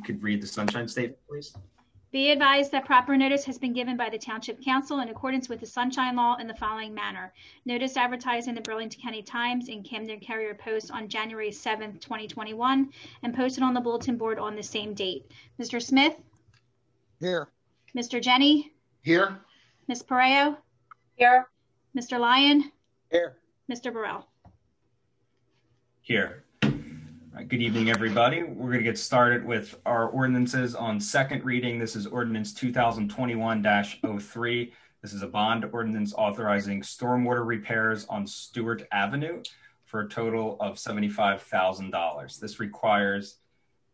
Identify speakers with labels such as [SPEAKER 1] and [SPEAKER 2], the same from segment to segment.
[SPEAKER 1] could read the sunshine statement, please.
[SPEAKER 2] Be advised that proper notice has been given by the Township Council in accordance with the Sunshine Law in the following manner. Notice advertised in the Burlington County Times and Camden Courier Post on January 7th, 2021, and posted on the bulletin board on the same date. Mr. Smith?
[SPEAKER 3] Here.
[SPEAKER 2] Mr. Jenny?
[SPEAKER 4] Here.
[SPEAKER 2] Ms. Pareo?
[SPEAKER 5] Here.
[SPEAKER 2] Mr. Lyon?
[SPEAKER 4] Here.
[SPEAKER 2] Mr. Burrell?
[SPEAKER 1] Here. Good evening, everybody. We're going to get started with our ordinances on second reading. This is ordinance 2021-03. This is a bond ordinance authorizing stormwater repairs on Stewart Avenue for a total of $75,000. This requires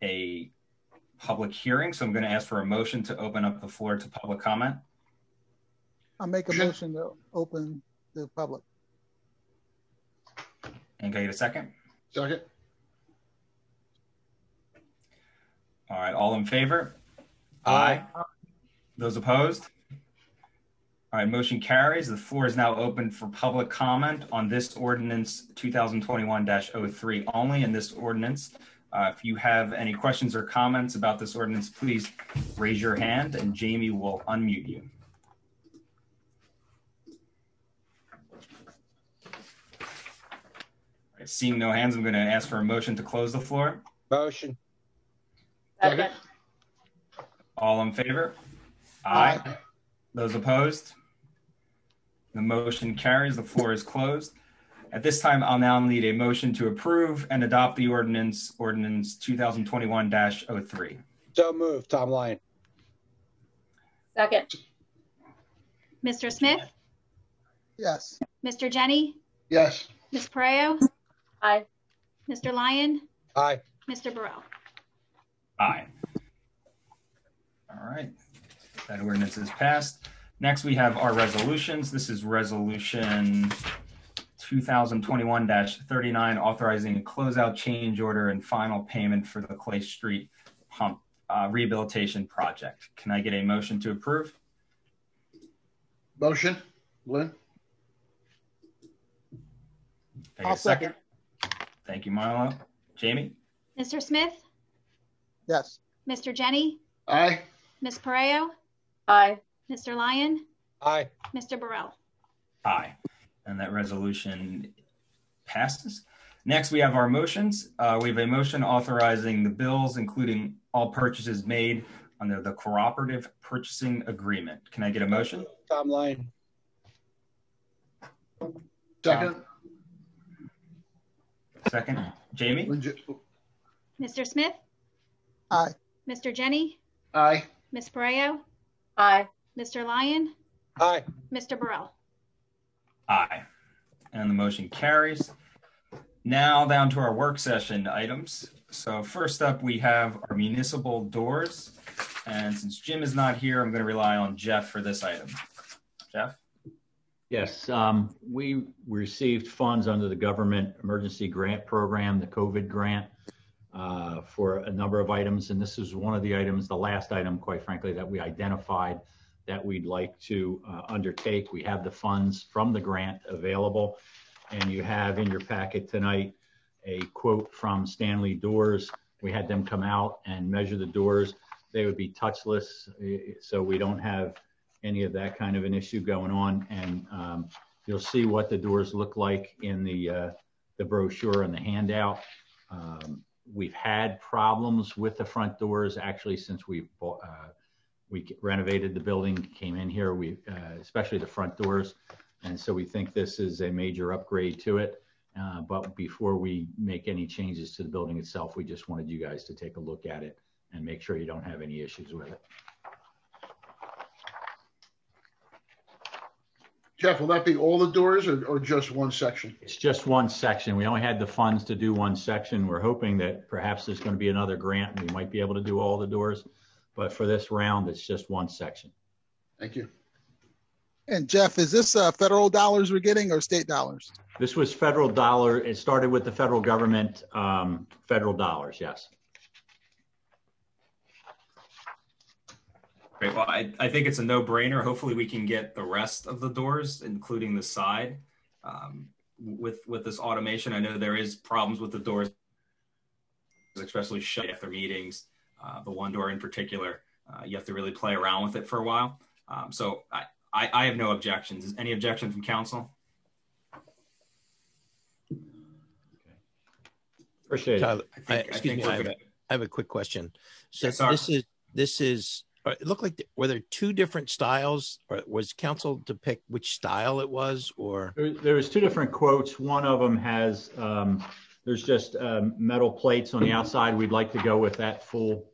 [SPEAKER 1] a public hearing, so I'm going to ask for a motion to open up the floor to public comment.
[SPEAKER 3] I'll make a motion to open the public.
[SPEAKER 1] And can I get a second?
[SPEAKER 4] Second.
[SPEAKER 1] All right, all in favor?
[SPEAKER 4] Aye.
[SPEAKER 1] Those opposed? All right, motion carries. The floor is now open for public comment on this ordinance 2021-03 only. In this ordinance, if you have any questions or comments about this ordinance, please raise your hand and Jamie will unmute you. All right, seeing no hands, I'm going to ask for a motion to close the floor.
[SPEAKER 4] Motion.
[SPEAKER 5] Second.
[SPEAKER 1] All in favor? Aye. Those opposed? The motion carries. The floor is closed. At this time, I'll now need a motion to approve and adopt the ordinance 2021-03.
[SPEAKER 4] So moved. Tom Lyon.
[SPEAKER 5] Second.
[SPEAKER 2] Mr. Smith?
[SPEAKER 3] Yes.
[SPEAKER 2] Mr. Jenny?
[SPEAKER 4] Yes.
[SPEAKER 2] Ms. Pareo?
[SPEAKER 5] Aye.
[SPEAKER 2] Mr. Lyon?
[SPEAKER 4] Aye.
[SPEAKER 2] Mr. Burrell?
[SPEAKER 1] Aye. All right. That ordinance is passed. Next, we have our resolutions. This is resolution 2021-39, authorizing a closeout change order and final payment for the Clay Street pump rehabilitation project. Can I get a motion to approve?
[SPEAKER 4] Motion. Lynn.
[SPEAKER 1] Can I get a second? Thank you, Marlo. Jamie?
[SPEAKER 2] Mr. Smith?
[SPEAKER 3] Yes.
[SPEAKER 2] Mr. Jenny?
[SPEAKER 4] Aye.
[SPEAKER 2] Ms. Pareo?
[SPEAKER 5] Aye.
[SPEAKER 2] Mr. Lyon?
[SPEAKER 4] Aye.
[SPEAKER 2] Mr. Burrell?
[SPEAKER 1] Aye. And that resolution passes. Next, we have our motions. We have a motion authorizing the bills, including all purchases made under the cooperative purchasing agreement. Can I get a motion?
[SPEAKER 4] Tom Lyon. Second.
[SPEAKER 1] Second. Jamie?
[SPEAKER 2] Mr. Smith?
[SPEAKER 3] Aye.
[SPEAKER 2] Mr. Jenny?
[SPEAKER 4] Aye.
[SPEAKER 2] Ms. Pareo?
[SPEAKER 5] Aye.
[SPEAKER 2] Mr. Lyon?
[SPEAKER 4] Aye.
[SPEAKER 2] Mr. Burrell?
[SPEAKER 1] Aye. And the motion carries. Now down to our work session items. So first up, we have our municipal doors. And since Jim is not here, I'm going to rely on Jeff for this item. Jeff?
[SPEAKER 6] Yes, we received funds under the government emergency grant program, the COVID grant, for a number of items. And this is one of the items, the last item, quite frankly, that we identified that we'd like to undertake. We have the funds from the grant available. And you have in your packet tonight a quote from Stanley Doors. We had them come out and measure the doors. They would be touchless, so we don't have any of that kind of an issue going on. And you'll see what the doors look like in the brochure and the handout. We've had problems with the front doors actually since we renovated the building, came in here, especially the front doors. And so we think this is a major upgrade to it. But before we make any changes to the building itself, we just wanted you guys to take a look at it and make sure you don't have any issues with it.
[SPEAKER 4] Jeff, will that be all the doors or just one section?
[SPEAKER 6] It's just one section. We only had the funds to do one section. We're hoping that perhaps there's going to be another grant and we might be able to do all the doors. But for this round, it's just one section.
[SPEAKER 4] Thank you.
[SPEAKER 3] And Jeff, is this federal dollars we're getting or state dollars?
[SPEAKER 6] This was federal dollar. It started with the federal government, federal dollars, yes.
[SPEAKER 1] Great. Well, I think it's a no-brainer. Hopefully we can get the rest of the doors, including the side, with this automation. I know there is problems with the doors, especially shut after meetings. the one door in particular, you have to really play around with it for a while. So I have no objections. Any objection from council?
[SPEAKER 6] Appreciate it.
[SPEAKER 7] Tyler,
[SPEAKER 1] Excuse me,
[SPEAKER 7] I have a quick question. So
[SPEAKER 1] Yes,
[SPEAKER 7] this is. It looked like were there two different styles, or was council to pick which style it was, or
[SPEAKER 6] There was two different quotes. One of them has there's just metal plates on the outside. We'd like to go with that full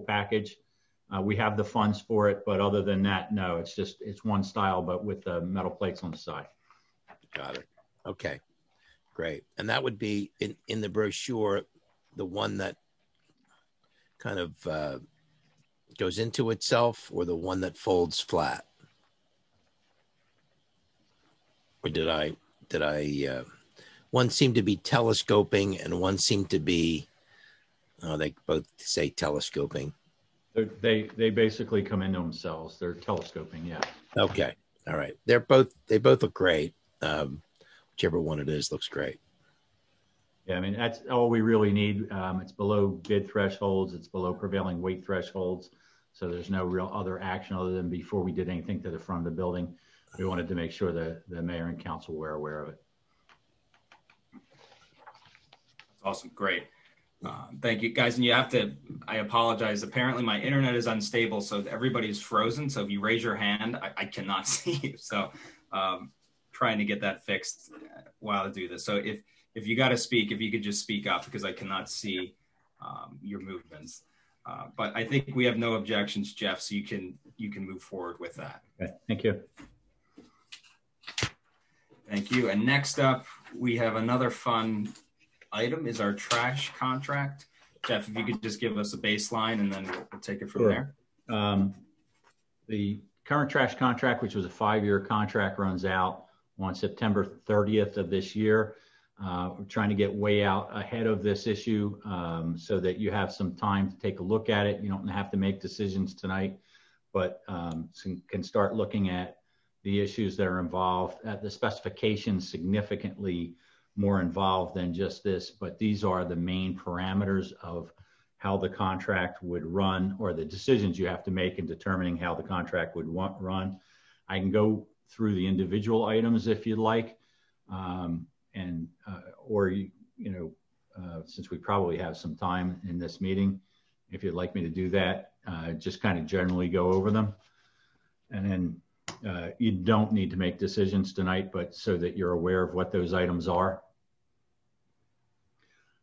[SPEAKER 6] package. We have the funds for it, but other than that, no. It's one style, but with the metal plates on the side.
[SPEAKER 7] Got it. Okay, great. And that would be in the brochure, the one that kind of goes into itself, or the one that folds flat? Or did I one seemed to be telescoping and one seemed to be, they both say telescoping.
[SPEAKER 6] They basically come into themselves. They're telescoping, yeah.
[SPEAKER 7] Okay. All right. They both look great. Whichever one it is looks great.
[SPEAKER 6] Yeah, I mean, that's all we really need. It's below bid thresholds. It's below prevailing weight thresholds. So there's no real other action other than before we did anything to the front of the building, we wanted to make sure that the mayor and council were aware of it.
[SPEAKER 1] That's awesome. Great. Thank you, guys. And I apologize. Apparently my internet is unstable, so everybody's frozen. So if you raise your hand, I cannot see you. So trying to get that fixed while I do this. So if you got to speak, if you could just speak up, because I cannot see your movements. But I think we have no objections, Jeff, so you can move forward with that.
[SPEAKER 6] Okay, thank you.
[SPEAKER 1] Thank you. And next up, we have another fun item, is our trash contract. Jeff, if you could just give us a baseline, and then we'll take it from there.
[SPEAKER 6] The current trash contract, which was a 5-year contract, runs out on September 30th of this year. We're trying to get way out ahead of this issue so that you have some time to take a look at it. You don't have to make decisions tonight, but can start looking at the issues that are involved. The specifications significantly more involved than just this, but these are the main parameters of how the contract would run, or the decisions you have to make in determining how the contract would run. I can go through the individual items if you'd like. Since we probably have some time in this meeting, if you'd like me to do that, just kind of generally go over them. And then you don't need to make decisions tonight, but so that you're aware of what those items are.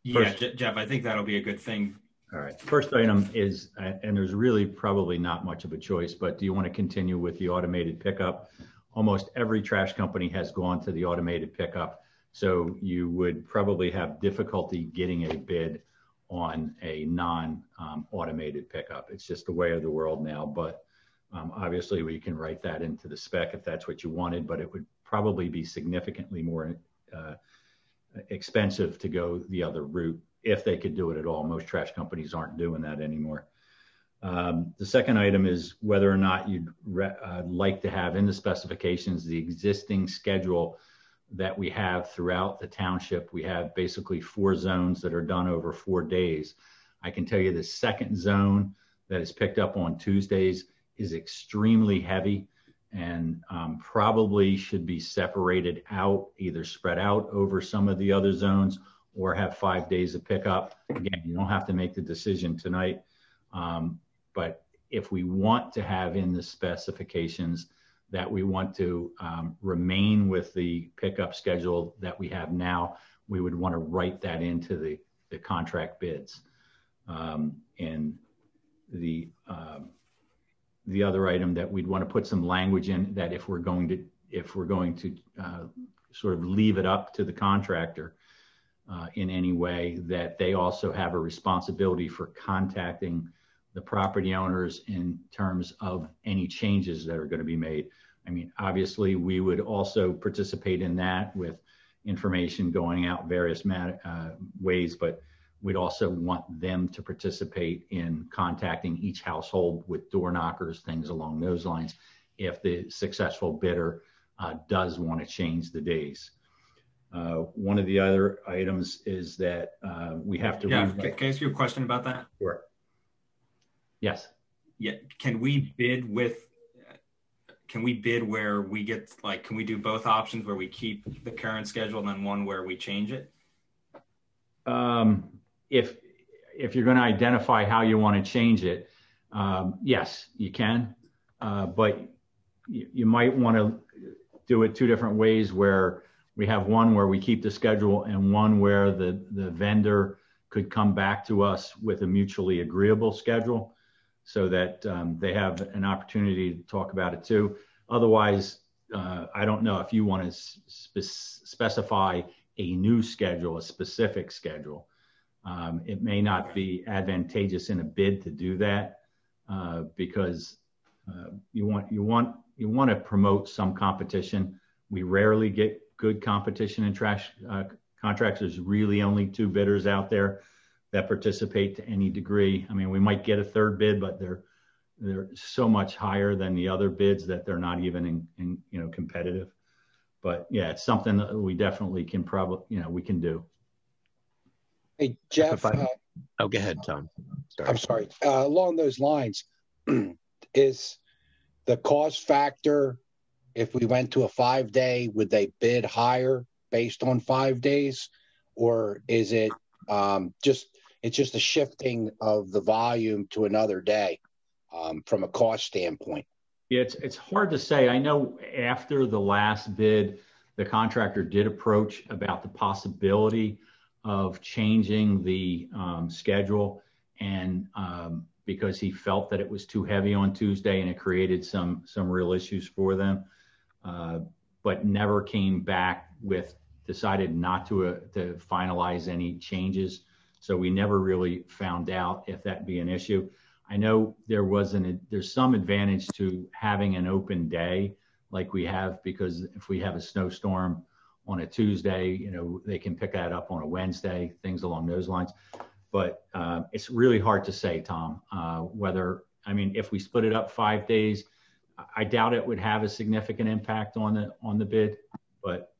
[SPEAKER 1] Yeah, Jeff, I think that'll be a good thing.
[SPEAKER 6] All right. First item is, and there's really probably not much of a choice, but do you want to continue with the automated pickup? Almost every trash company has gone to the automated pickup. So you would probably have difficulty getting a bid on a non-automated pickup. It's just the way of the world now. But obviously we can write that into the spec if that's what you wanted, but it would probably be significantly more expensive to go the other route if they could do it at all. Most trash companies aren't doing that anymore. The second item is whether or not you'd like to have in the specifications the existing schedule that we have throughout the township. We have basically 4 zones that are done over 4 days. I can tell you the second zone that is picked up on Tuesdays is extremely heavy and probably should be separated out, either spread out over some of the other zones or have 5 days of pickup. Again, you don't have to make the decision tonight. But if we want to have in the specifications that we want to remain with the pickup schedule that we have now, we would want to write that into the contract bids. And the other item that we'd want to put some language in, that if we're going to sort of leave it up to the contractor in any way, that they also have a responsibility for contacting the property owners in terms of any changes that are going to be made. I mean, obviously we would also participate in that with information going out various ways, but we'd also want them to participate in contacting each household with door knockers, things along those lines, if the successful bidder does want to change the days. One of the other items is that we have to-
[SPEAKER 1] Yeah, can I ask you a question about that?
[SPEAKER 6] Sure. Yes.
[SPEAKER 1] Yeah. Can we bid where we get, like, can we do both options where we keep the current schedule and then one where we change it?
[SPEAKER 6] If you're going to identify how you want to change it, yes, you can. But you might want to do it two different ways, where we have one where we keep the schedule and one where the vendor could come back to us with a mutually agreeable schedule, so that they have an opportunity to talk about it too. Otherwise, I don't know if you want to specify a new schedule, a specific schedule. It may not be advantageous in a bid to do that, because you want to promote some competition. We rarely get good competition in trash contracts. There's really only 2 bidders out there that participate to any degree. I mean, we might get a third bid, but they're so much higher than the other bids that they're not even in competitive. But yeah, it's something that we definitely can we can do.
[SPEAKER 8] Hey, Jeff.
[SPEAKER 7] go ahead, Tom.
[SPEAKER 8] I'm sorry. Along those lines, is the cost factor, if we went to a 5-day, would they bid higher based on 5 days? Or is it it's just a shifting of the volume to another day from a cost standpoint?
[SPEAKER 6] Yeah, it's hard to say. I know after the last bid, the contractor did approach about the possibility of changing the schedule, and because he felt that it was too heavy on Tuesday and it created some real issues for them, but never came back decided not to finalize any changes. So we never really found out if that'd be an issue. I know there's some advantage to having an open day like we have, because if we have a snowstorm on a Tuesday, they can pick that up on a Wednesday, things along those lines. But it's really hard to say, Tom, if we split it up 5 days, I doubt it would have a significant impact on the bid, but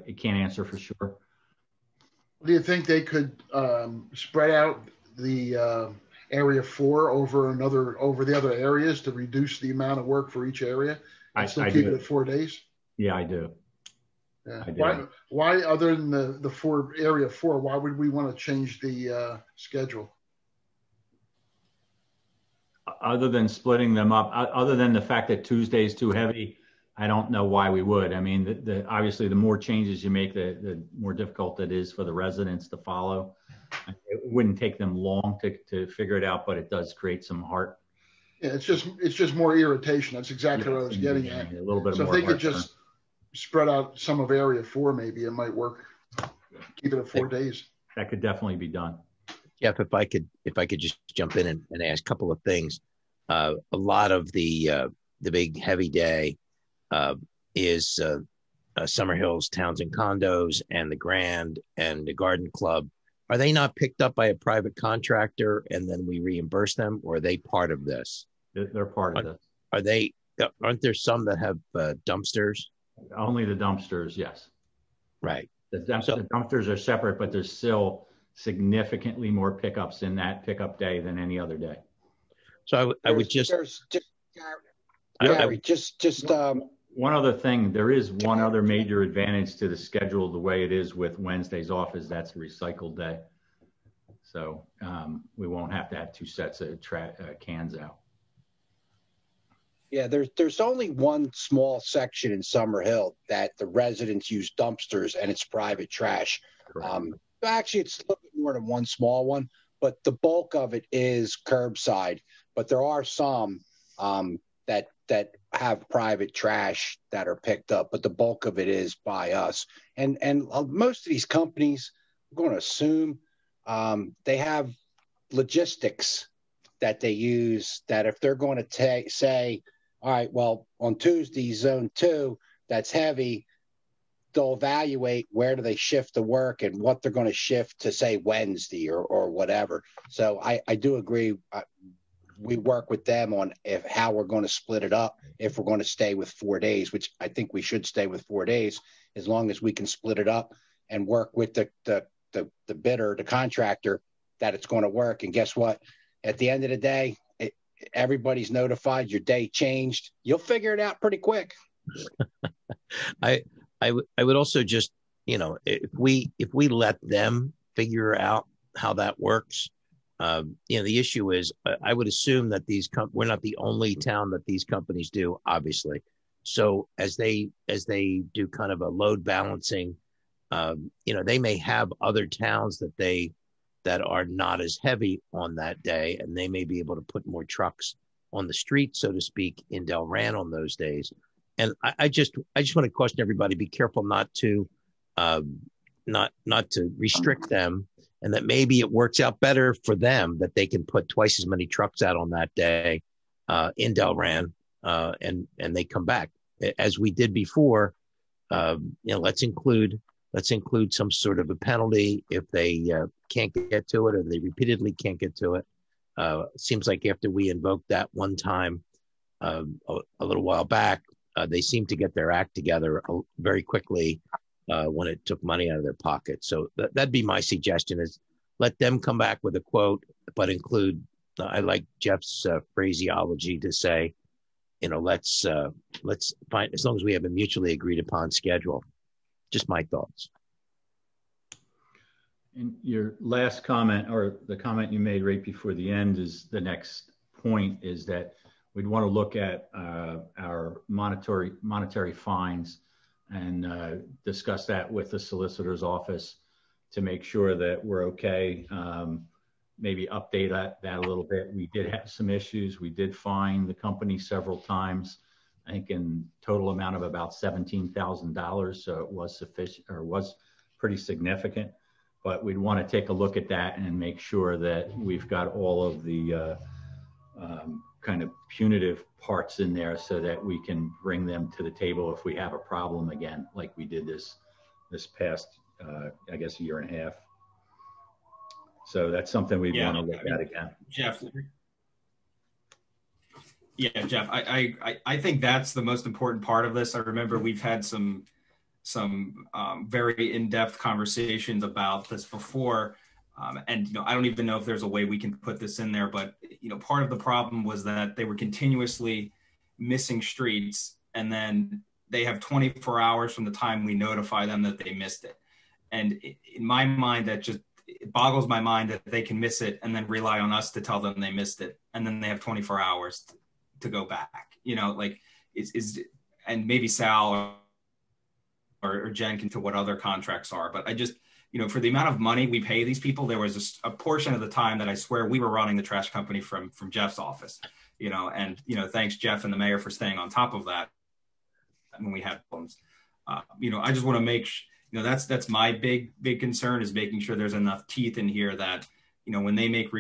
[SPEAKER 6] it can't answer for sure.
[SPEAKER 4] Do you think they could spread out the area 4 over the other areas to reduce the amount of work for each area and still keep it at 4 days?
[SPEAKER 6] Yeah, I do.
[SPEAKER 4] Yeah.
[SPEAKER 6] I do.
[SPEAKER 4] Why other than the area 4, why would we want to change the schedule?
[SPEAKER 6] Other than splitting them up, other than the fact that Tuesday is too heavy, I don't know why we would. I mean, obviously, the more changes you make, the more difficult it is for the residents to follow. It wouldn't take them long to figure it out, but it does create some heart.
[SPEAKER 4] Yeah, it's just more irritation. That's exactly what I was getting at.
[SPEAKER 6] A little bit
[SPEAKER 4] so
[SPEAKER 6] more.
[SPEAKER 4] If they could just spread out some of area 4, maybe it might work. Keep it at 4 days.
[SPEAKER 6] That could definitely be done.
[SPEAKER 7] Jeff, if I could just jump in and ask a couple of things. A lot of the big heavy day is Summerhill's Towns and Condos and the Grand and the Garden Club. Are they not picked up by a private contractor and then we reimburse them, or are they part of this?
[SPEAKER 6] They're part of this.
[SPEAKER 7] Aren't there some that have dumpsters?
[SPEAKER 6] Only the dumpsters, yes.
[SPEAKER 7] Right.
[SPEAKER 6] The dumpsters are separate, but there's still significantly more pickups in that pickup day than any other day.
[SPEAKER 7] So I would just...
[SPEAKER 8] Gary,
[SPEAKER 6] one other thing, there is one other major advantage to the schedule the way it is with Wednesdays off, is that's a recycled day. So we won't have to have 2 sets of cans out.
[SPEAKER 8] Yeah, there's only one small section in Summerhill that the residents use dumpsters, and it's private trash. Actually, it's a little bit more than one small one, but the bulk of it is curbside. But there are some that have private trash that are picked up, but the bulk of it is by us. And most of these companies, I'm going to assume, they have logistics that they use, that if they're going to say, all right, well, on Tuesday, zone 2, that's heavy, they'll evaluate where do they shift the work and what they're going to shift to, say, Wednesday or whatever. So I do agree. We work with them on how we're going to split it up, if we're going to stay with 4 days, which I think we should stay with 4 days, as long as we can split it up and work with the bidder, the contractor, that it's going to work. And guess what? At the end of the day, everybody's notified. Your day changed. You'll figure it out pretty quick.
[SPEAKER 7] I would also just, if we let them figure out how that works, the issue is, I would assume that we're not the only town that these companies do, obviously. So as they do kind of a load balancing, they may have other towns that are not as heavy on that day, and they may be able to put more trucks on the street, so to speak, in Delran on those days. And I just want to caution everybody: be careful not to restrict them, and that maybe it works out better for them that they can put twice as many trucks out on that day in Delran, and they come back as we did before. Let's include some sort of a penalty if they can't get to it, or they repeatedly can't get to it. Seems like after we invoked that one time a little while back, they seem to get their act together very quickly when it took money out of their pocket. So that'd be my suggestion: is let them come back with a quote, but include. I like Jeff's phraseology to say, let's find, as long as we have a mutually agreed upon schedule. Just my thoughts.
[SPEAKER 6] And your last comment, or the comment you made right before the end, is the next point, is that we'd want to look at our monetary fines and discuss that with the solicitor's office to make sure that we're okay. Maybe update that a little bit. We did have some issues. We did fine the company several times, I think in total amount of about $17,000. So it was sufficient, or was pretty significant. But we'd want to take a look at that and make sure that we've got all of the kind of punitive parts in there so that we can bring them to the table if we have a problem again, like we did this past, I guess, year and a half. So that's something we want to look at again.
[SPEAKER 1] Jeff. Yeah, Jeff, I think that's the most important part of this. I remember we've had some very in-depth conversations about this before. And, I don't even know if there's a way we can put this in there, but, part of the problem was that they were continuously missing streets, and then they have 24 hours from the time we notify them that they missed it. And in my mind, it boggles my mind that they can miss it and then rely on us to tell them they missed it. And then they have 24 hours to go back, and maybe Sal or Jen can to what other contracts are. But I just, for the amount of money we pay these people, there was a portion of the time that I swear we were running the trash company from Jeff's office, and, thanks Jeff and the mayor for staying on top of that when we had problems. I just want to make that's my big concern, is making sure there's enough teeth in here that, when they make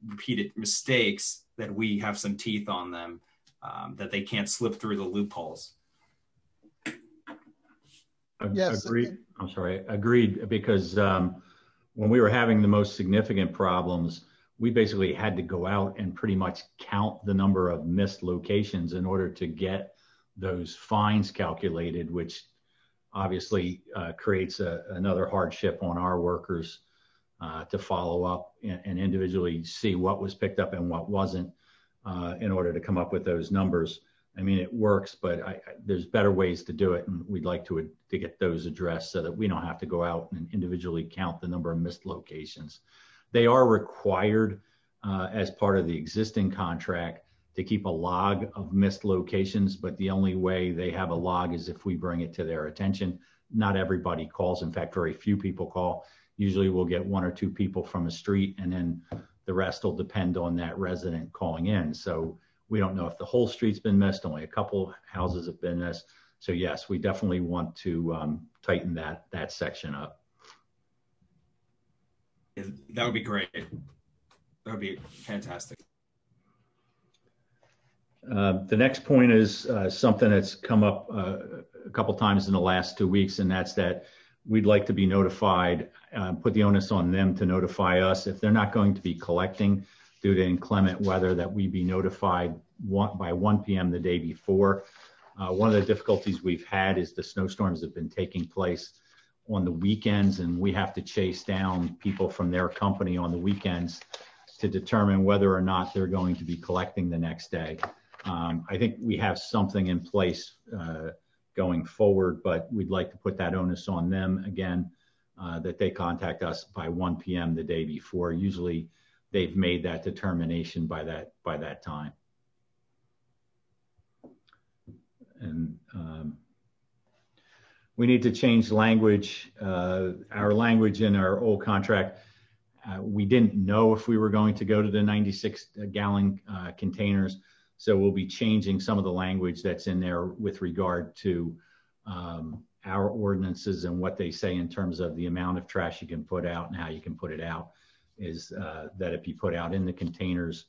[SPEAKER 1] repeated mistakes, that we have some teeth on them, that they can't slip through the loopholes.
[SPEAKER 3] Yes.
[SPEAKER 6] Agreed. I'm sorry. Agreed. Because when we were having the most significant problems, we basically had to go out and pretty much count the number of missed locations in order to get those fines calculated, which obviously creates another hardship on our workers to follow up and individually see what was picked up and what wasn't in order to come up with those numbers. I mean, it works, but there's better ways to do it, and we'd like to get those addressed so that we don't have to go out and individually count the number of missed locations. They are required as part of the existing contract to keep a log of missed locations, but the only way they have a log is if we bring it to their attention. Not everybody calls. In fact, very few people call. Usually we'll get one or two people from a street, and then the rest will depend on that resident calling in. So we don't know if the whole street's been missed. Only a couple houses have been missed. So yes, we definitely want to tighten that section up.
[SPEAKER 1] That would be great. That would be fantastic.
[SPEAKER 6] The next point is something that's come up a couple times in the last 2 weeks, and that's that we'd like to be notified, put the onus on them to notify us if they're not going to be collecting due to inclement weather, that we be notified by 1 p.m. the day before. One of the difficulties we've had is the snowstorms have been taking place on the weekends, and we have to chase down people from their company on the weekends to determine whether or not they're going to be collecting the next day. I think we have something in place going forward, but we'd like to put that onus on them again, that they contact us by 1 p.m. the day before. Usually they've made that determination by that time. And we need to change language. Our language in our old contract, we didn't know if we were going to go to the 96-gallon containers. So we'll be changing some of the language that's in there with regard to our ordinances and what they say in terms of the amount of trash you can put out and how you can put it out, is that it be put out in the containers,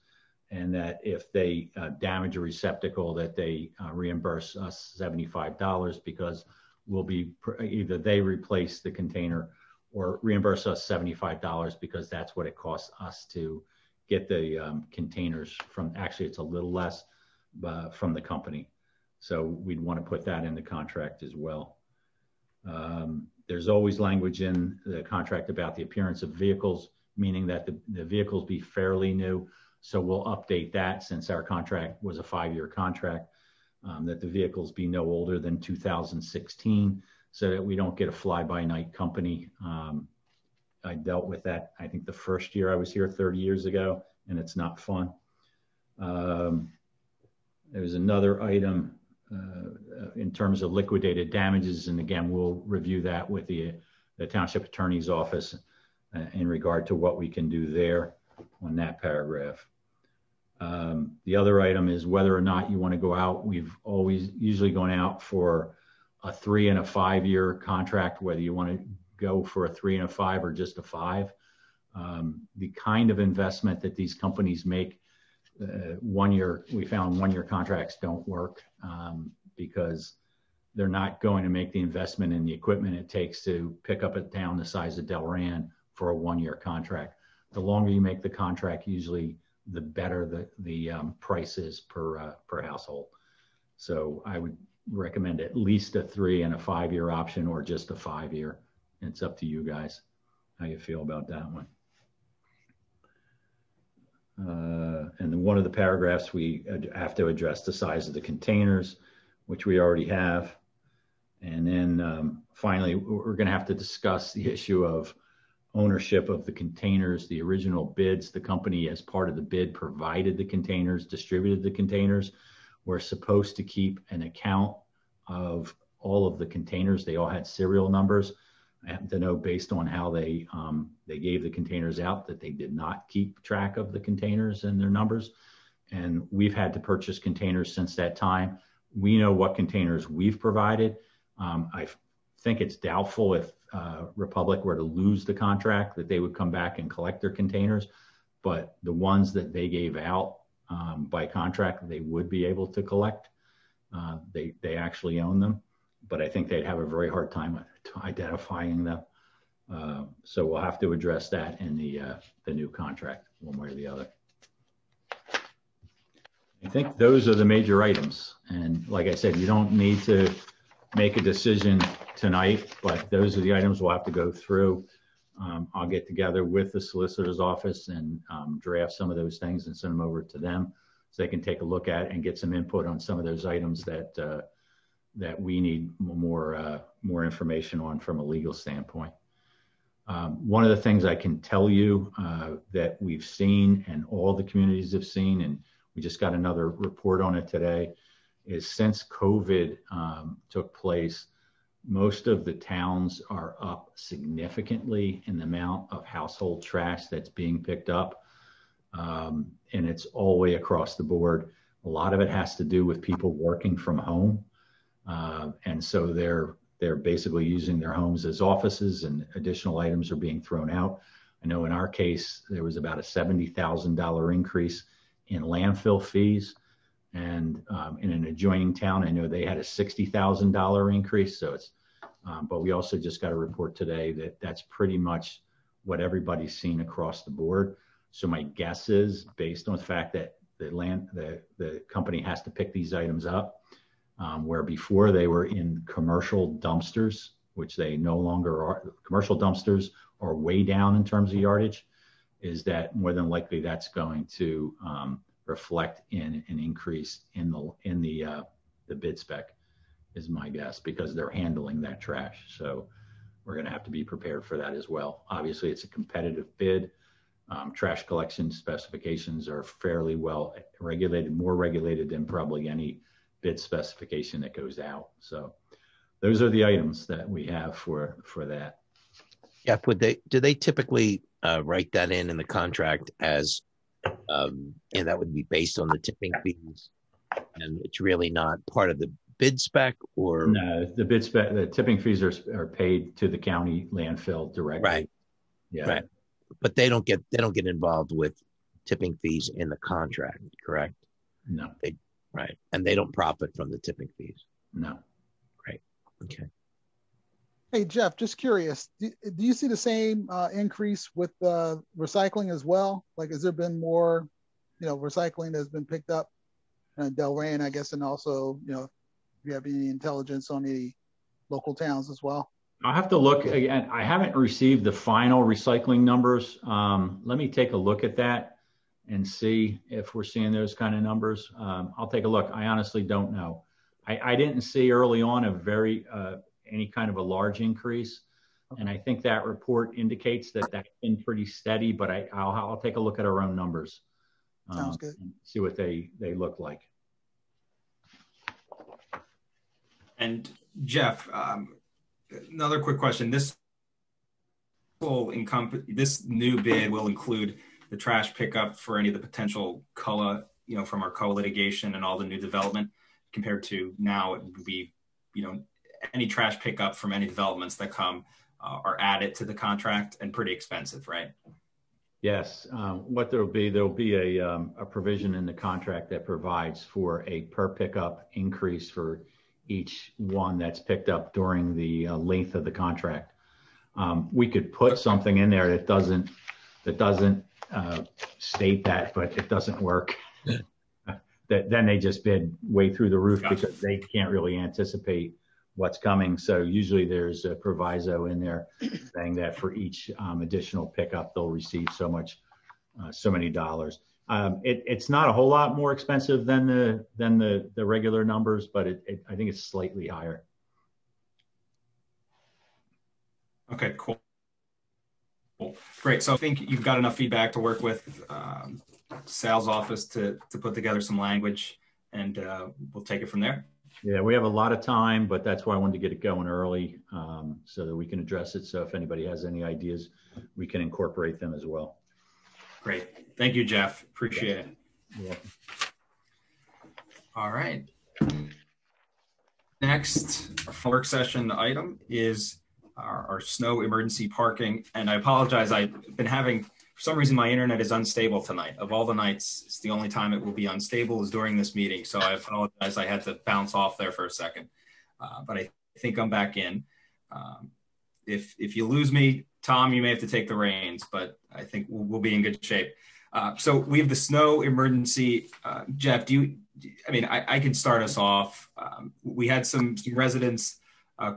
[SPEAKER 6] and that if they damage a receptacle, that they reimburse us $75, because we'll be either they replace the container or reimburse us $75, because that's what it costs us to get the containers from. Actually, it's a little less from the company. So we'd want to put that in the contract as well. There's always language in the contract about the appearance of vehicles, meaning that the vehicles be fairly new. So we'll update that, since our contract was a 5-year contract, that the vehicles be no older than 2016, so that we don't get a fly-by-night company. I dealt with that, I think, the first year I was here 30 years ago, and it's not fun. There's another item in terms of liquidated damages, and again, we'll review that with the Township Attorney's Office in regard to what we can do there on that paragraph. The other item is whether or not you want to go out. We've always usually gone out for a 3 and a 5 year contract, whether you want to go for a 3 and a 5 or just a 5. The kind of investment that these companies make, 1 year, we found 1 year contracts don't work because they're not going to make the investment in the equipment it takes to pick up a town the size of Delran for a 1 year contract. The longer you make the contract, usually the better the price is per household. So I would recommend at least a 3 and a 5 year option, or just a 5 year. It's up to you guys how you feel about that one. And then one of the paragraphs, we have to address the size of the containers, which we already have. And then finally, we're going to have to discuss the issue of ownership of the containers. The original bids, the company, as part of the bid, provided the containers, distributed the containers. We're supposed to keep an account of all of the containers. They all had serial numbers. I happen to know, based on how they gave the containers out, that they did not keep track of the containers and their numbers. And we've had to purchase containers since that time. We know what containers we've provided. I think it's doubtful if Republic were to lose the contract that they would come back and collect their containers. But the ones that they gave out by contract, they would be able to collect. They actually own them, but I think they'd have a very hard time identifying them. So we'll have to address that in the new contract, one way or the other. I think those are the major items. And like I said, you don't need to make a decision tonight, but those are the items we'll have to go through. I'll get together with the solicitor's office and draft some of those things and send them over to them so they can take a look at and get some input on some of those items that we need more information on from a legal standpoint. One of the things I can tell you that we've seen, and all the communities have seen, and we just got another report on it today, is since COVID took place, most of the towns are up significantly in the amount of household trash that's being picked up. And it's all the way across the board. A lot of it has to do with people working from home. And so they're basically using their homes as offices, and additional items are being thrown out. I know in our case, there was about a $70,000 increase in landfill fees. And in an adjoining town, I know they had a $60,000 increase. So it's, but we also just got a report today that that's pretty much what everybody's seen across the board. So my guess is, based on the fact that the company has to pick these items up, where before they were in commercial dumpsters, which they no longer are. Commercial dumpsters are way down in terms of yardage. is that more than likely that's going to reflect in an increase in the bid spec, is my guess, because they're handling that trash. So we're going to have to be prepared for that as well. Obviously, it's a competitive bid. Trash collection specifications are fairly well regulated, more regulated than probably any bid specification that goes out. So those are the items that we have for that.
[SPEAKER 7] Yeah, do they typically write that in the contract as, and that would be based on the tipping fees, and it's really not part of the bid spec? Or
[SPEAKER 6] no, the bid spec, the tipping fees are paid to the county landfill directly.
[SPEAKER 7] Right.
[SPEAKER 6] Yeah.
[SPEAKER 7] Right. But they don't get involved with tipping fees in the contract, correct?
[SPEAKER 6] No.
[SPEAKER 7] Right. And they don't profit from the tipping fees.
[SPEAKER 6] No.
[SPEAKER 7] Great. Okay.
[SPEAKER 3] Hey, Jeff, just curious, do you see the same increase with recycling as well? Like, has there been more, recycling that's been picked up in Delran, I guess, and also, if you have any intelligence on the local towns as well?
[SPEAKER 6] I'll have to look again. I haven't received the final recycling numbers. Let me take a look at that and see if we're seeing those kind of numbers. I'll take a look. I honestly don't know. I didn't see early on any kind of a large increase. Okay. And I think that report indicates that that's been pretty steady, but I'll take a look at our own numbers.
[SPEAKER 3] Sounds good.
[SPEAKER 6] And see what they look like.
[SPEAKER 1] And Jeff, another quick question. This new bid will include the trash pickup for any of the potential COLA, from our COLA litigation and all the new development, compared to now it would be, any trash pickup from any developments that come are added to the contract and pretty expensive, right?
[SPEAKER 6] Yes. What there'll be a provision in the contract that provides for a per pickup increase for each one that's picked up during the length of the contract. We could put something in there that doesn't state that, but it doesn't work. Then they just bid way through the roof. Gotcha. Because they can't really anticipate what's coming. So usually there's a proviso in there saying that for each additional pickup, they'll receive so many dollars. It's not a whole lot more expensive than the regular numbers, but I think it's slightly higher.
[SPEAKER 1] Okay, cool. Great. So I think you've got enough feedback to work with sales office to put together some language, and we'll take it from there.
[SPEAKER 6] Yeah, we have a lot of time, but that's why I wanted to get it going early so that we can address it. So if anybody has any ideas, we can incorporate them as well.
[SPEAKER 1] Great. Thank you, Jeff. Appreciate it.
[SPEAKER 6] Yeah.
[SPEAKER 1] All right. Next work session item is our snow emergency parking. And I apologize. I've been having, for some reason, my internet is unstable tonight. Of all the nights, it's the only time it will be unstable is during this meeting. So I apologize. I had to bounce off there for a second, but I think I'm back in. If you lose me, Tom, you may have to take the reins, but I think we'll be in good shape. So we have the snow emergency. Jeff, I can start us off. We had some residents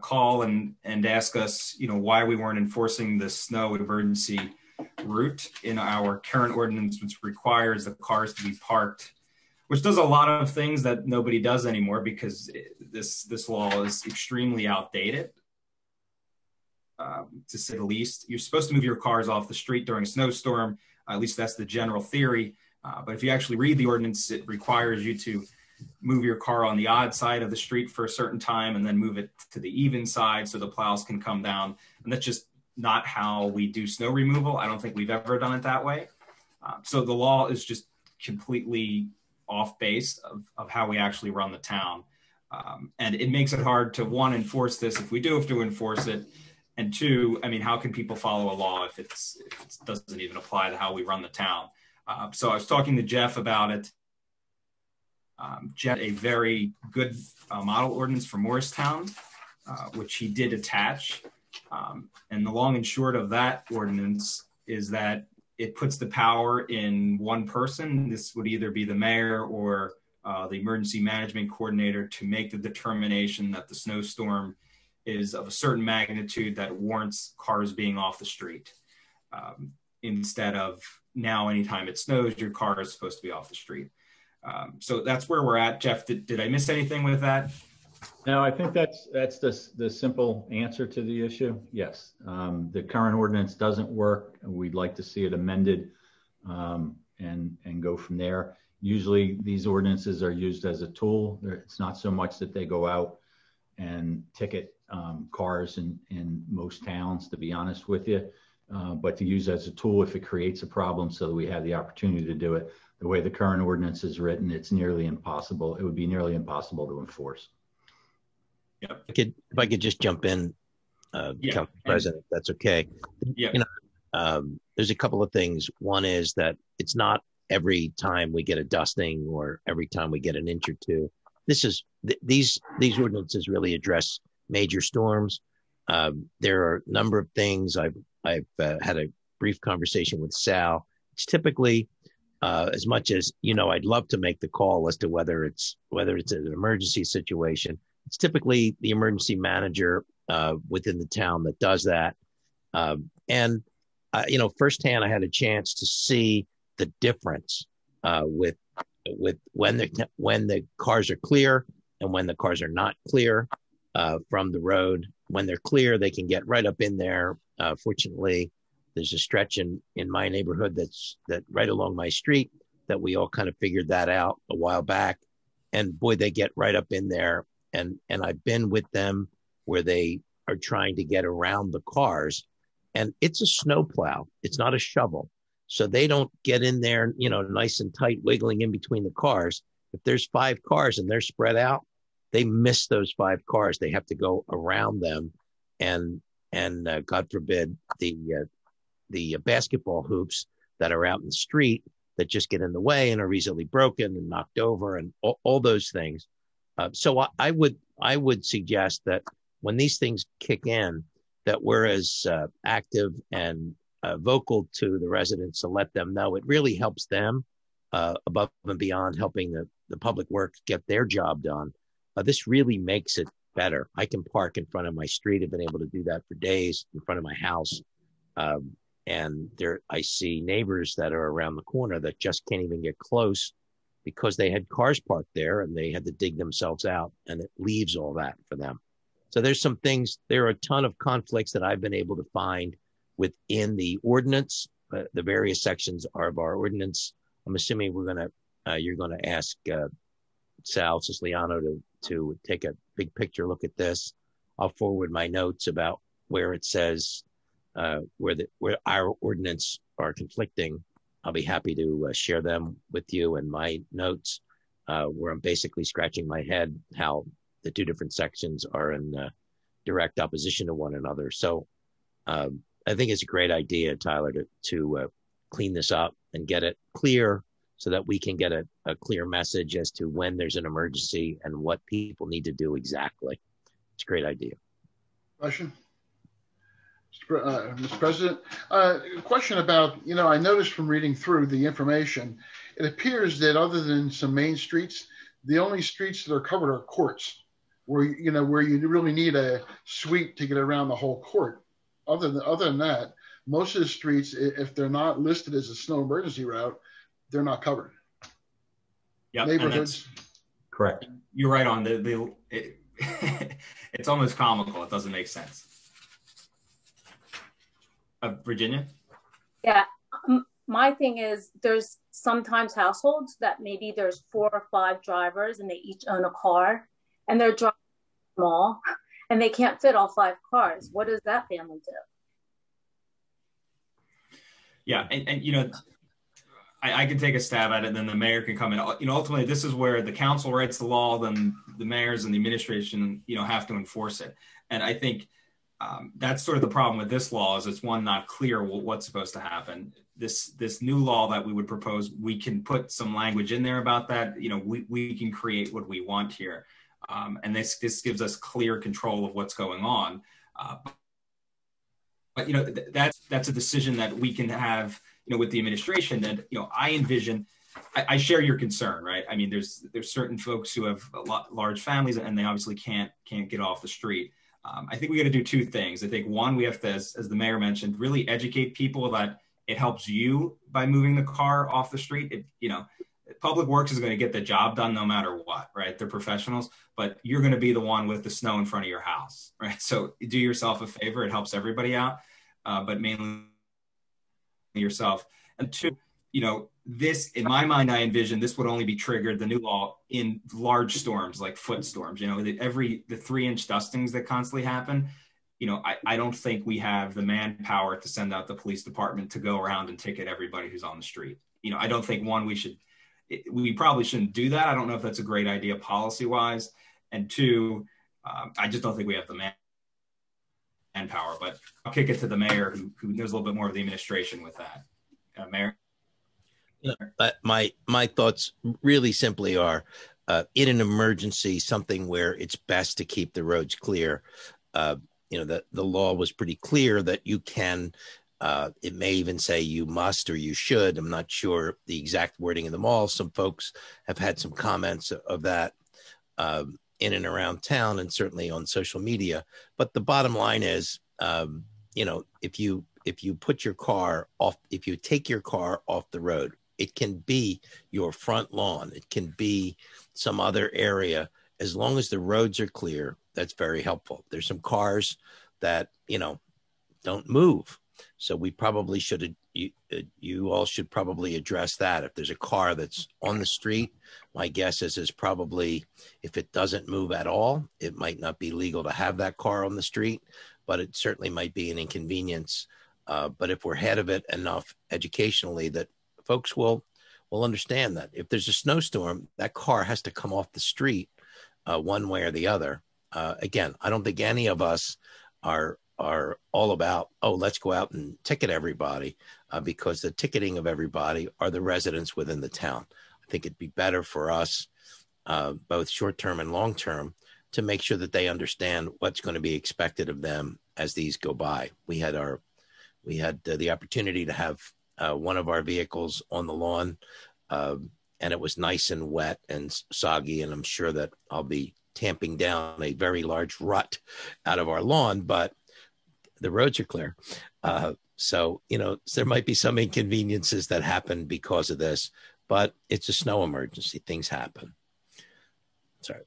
[SPEAKER 1] call and ask us, why we weren't enforcing the snow emergency route in our current ordinance, which requires the cars to be parked, which does a lot of things that nobody does anymore because this law is extremely outdated. To say the least, you're supposed to move your cars off the street during a snowstorm. At least that's the general theory. But if you actually read the ordinance, it requires you to move your car on the odd side of the street for a certain time and then move it to the even side so the plows can come down. And that's just not how we do snow removal. I don't think we've ever done it that way. So the law is just completely off base of how we actually run the town. And it makes it hard to, one, enforce this if we do have to enforce it. And two, how can people follow a law if it doesn't even apply to how we run the town? So I was talking to Jeff about it. Jeff, a very good model ordinance for Morristown, which he did attach. And the long and short of that ordinance is that it puts the power in one person. This would either be the mayor or the emergency management coordinator to make the determination that the snowstorm is of a certain magnitude that warrants cars being off the street. instead of now anytime it snows, your car is supposed to be off the street. So that's where we're at. Jeff, did I miss anything with that?
[SPEAKER 6] No, I think that's the simple answer to the issue. Yes, the current ordinance doesn't work. We'd like to see it amended and go from there. Usually these ordinances are used as a tool. It's not so much that they go out and ticket cars in most towns, to be honest with you, but to use as a tool if it creates a problem so that we have the opportunity to do it. The way the current ordinance is written, it's nearly impossible. It would be nearly impossible to enforce.
[SPEAKER 1] Yep.
[SPEAKER 7] If I could just jump in, Council President, if that's okay.
[SPEAKER 1] Yeah.
[SPEAKER 7] There's a couple of things. One is that it's not every time we get a dusting or every time we get an inch or two. These ordinances really address major storms. There are a number of things. I've had a brief conversation with Sal. It's typically as much as, I'd love to make the call as to whether it's an emergency situation. It's typically the emergency manager within the town that does that. Firsthand, I had a chance to see the difference with when the cars are clear and when the cars are not clear from the road. When they're clear, they can get right up in there. Fortunately, there's a stretch in my neighborhood that right along my street that we all kind of figured that out a while back. And boy, they get right up in there. And I've been with them where they are trying to get around the cars, and it's a snowplow. It's not a shovel. So they don't get in there, nice and tight, wiggling in between the cars. If there's 5 cars and they're spread out, they miss those 5 cars. They have to go around them, and God forbid the basketball hoops that are out in the street that just get in the way and are easily broken and knocked over and all those things. So I would suggest that when these things kick in, that we're as active and vocal to the residents to let them know. It really helps them above and beyond helping the public works get their job done. This really makes it better. I can park in front of my street. I've been able to do that for days in front of my house. And I see neighbors that are around the corner that just can't even get close because they had cars parked there and they had to dig themselves out, and it leaves all that for them. So there's some things, there are a ton of conflicts that I've been able to find within the ordinance, the various sections of our ordinance. I'm assuming you're going to ask Sal Siciliano to take a big picture look at this. I'll forward my notes about where it says where our ordinance are conflicting. I'll be happy to share them with you, and my notes where I'm basically scratching my head how the 2 different sections are in direct opposition to one another. So I think it's a great idea, Tyler, to clean this up and get it clear so that we can get a clear message as to when there's an emergency and what people need to do exactly. It's a great idea.
[SPEAKER 4] Question? Mr. President, a question about, I noticed from reading through the information, it appears that other than some main streets, the only streets that are covered are courts, where you really need a suite to get around the whole court. Other than that, most of the streets, if they're not listed as a snow emergency route, they're not covered.
[SPEAKER 1] Yeah,
[SPEAKER 4] neighborhoods.
[SPEAKER 6] Correct.
[SPEAKER 1] You're right on it's almost comical. It doesn't make sense. Virginia?
[SPEAKER 5] Yeah. My thing is there's sometimes households that maybe there's 4 or 5 drivers and they each own a car and they're driving small and they can't fit all 5 cars. What does that family do?
[SPEAKER 1] Yeah. And I can take a stab at it and then the mayor can come in. Ultimately, this is where the council writes the law, then the mayors and the administration, have to enforce it. And I think that's sort of the problem with this law is it's not clear what's supposed to happen. This new law that we would propose, we can put some language in there about that. We can create what we want here. And this gives us clear control of what's going on. But that's a decision that we can have, with the administration that, I envision. I share your concern, right? I mean, there's certain folks who have large families and they obviously can't get off the street. I think we got to do 2 things. I think one, we have to, as the mayor mentioned, really educate people that, it helps you by moving the car off the street. Public Works is going to get the job done no matter what, right? They're professionals, but you're going to be the one with the snow in front of your house, right? So do yourself a favor. It helps everybody out, but mainly yourself. And two, this, in my mind, I envision this would only be triggered, the new law, in large storms, like foot storms, the 3-inch dustings that constantly happen. I don't think we have the manpower to send out the police department to go around and ticket everybody who's on the street. I don't think, one, we probably shouldn't do that. I don't know if that's a great idea policy wise. And two, I just don't think we have the manpower, but I'll kick it to the mayor who knows a little bit more of the administration with that. Mayor?
[SPEAKER 7] My thoughts really simply are, in an emergency, something where it's best to keep the roads clear. The law was pretty clear that you can, it may even say you must or you should. I'm not sure the exact wording in the mall. Some folks have had some comments of that in and around town and certainly on social media. But the bottom line is, if you put your car off, if you take your car off the road, it can be your front lawn. It can be some other area. As long as the roads are clear, that's very helpful. There's some cars that, don't move. So we probably should, you all should probably address that. If there's a car that's on the street, my guess is probably, if it doesn't move at all, it might not be legal to have that car on the street, but it certainly might be an inconvenience. But if we're ahead of it enough educationally, that folks will understand that if there's a snowstorm, that car has to come off the street one way or the other. Again, I don't think any of us are all about, let's go out and ticket everybody, because the ticketing of everybody are the residents within the town. I think it'd be better for us, both short-term and long-term, to make sure that they understand what's going to be expected of them as these go by. We had the opportunity to have one of our vehicles on the lawn, and it was nice and wet and soggy, and I'm sure that I'll be tamping down a very large rut out of our lawn, but the roads are clear. So there might be some inconveniences that happen because of this, but it's a snow emergency. Things happen. Sorry.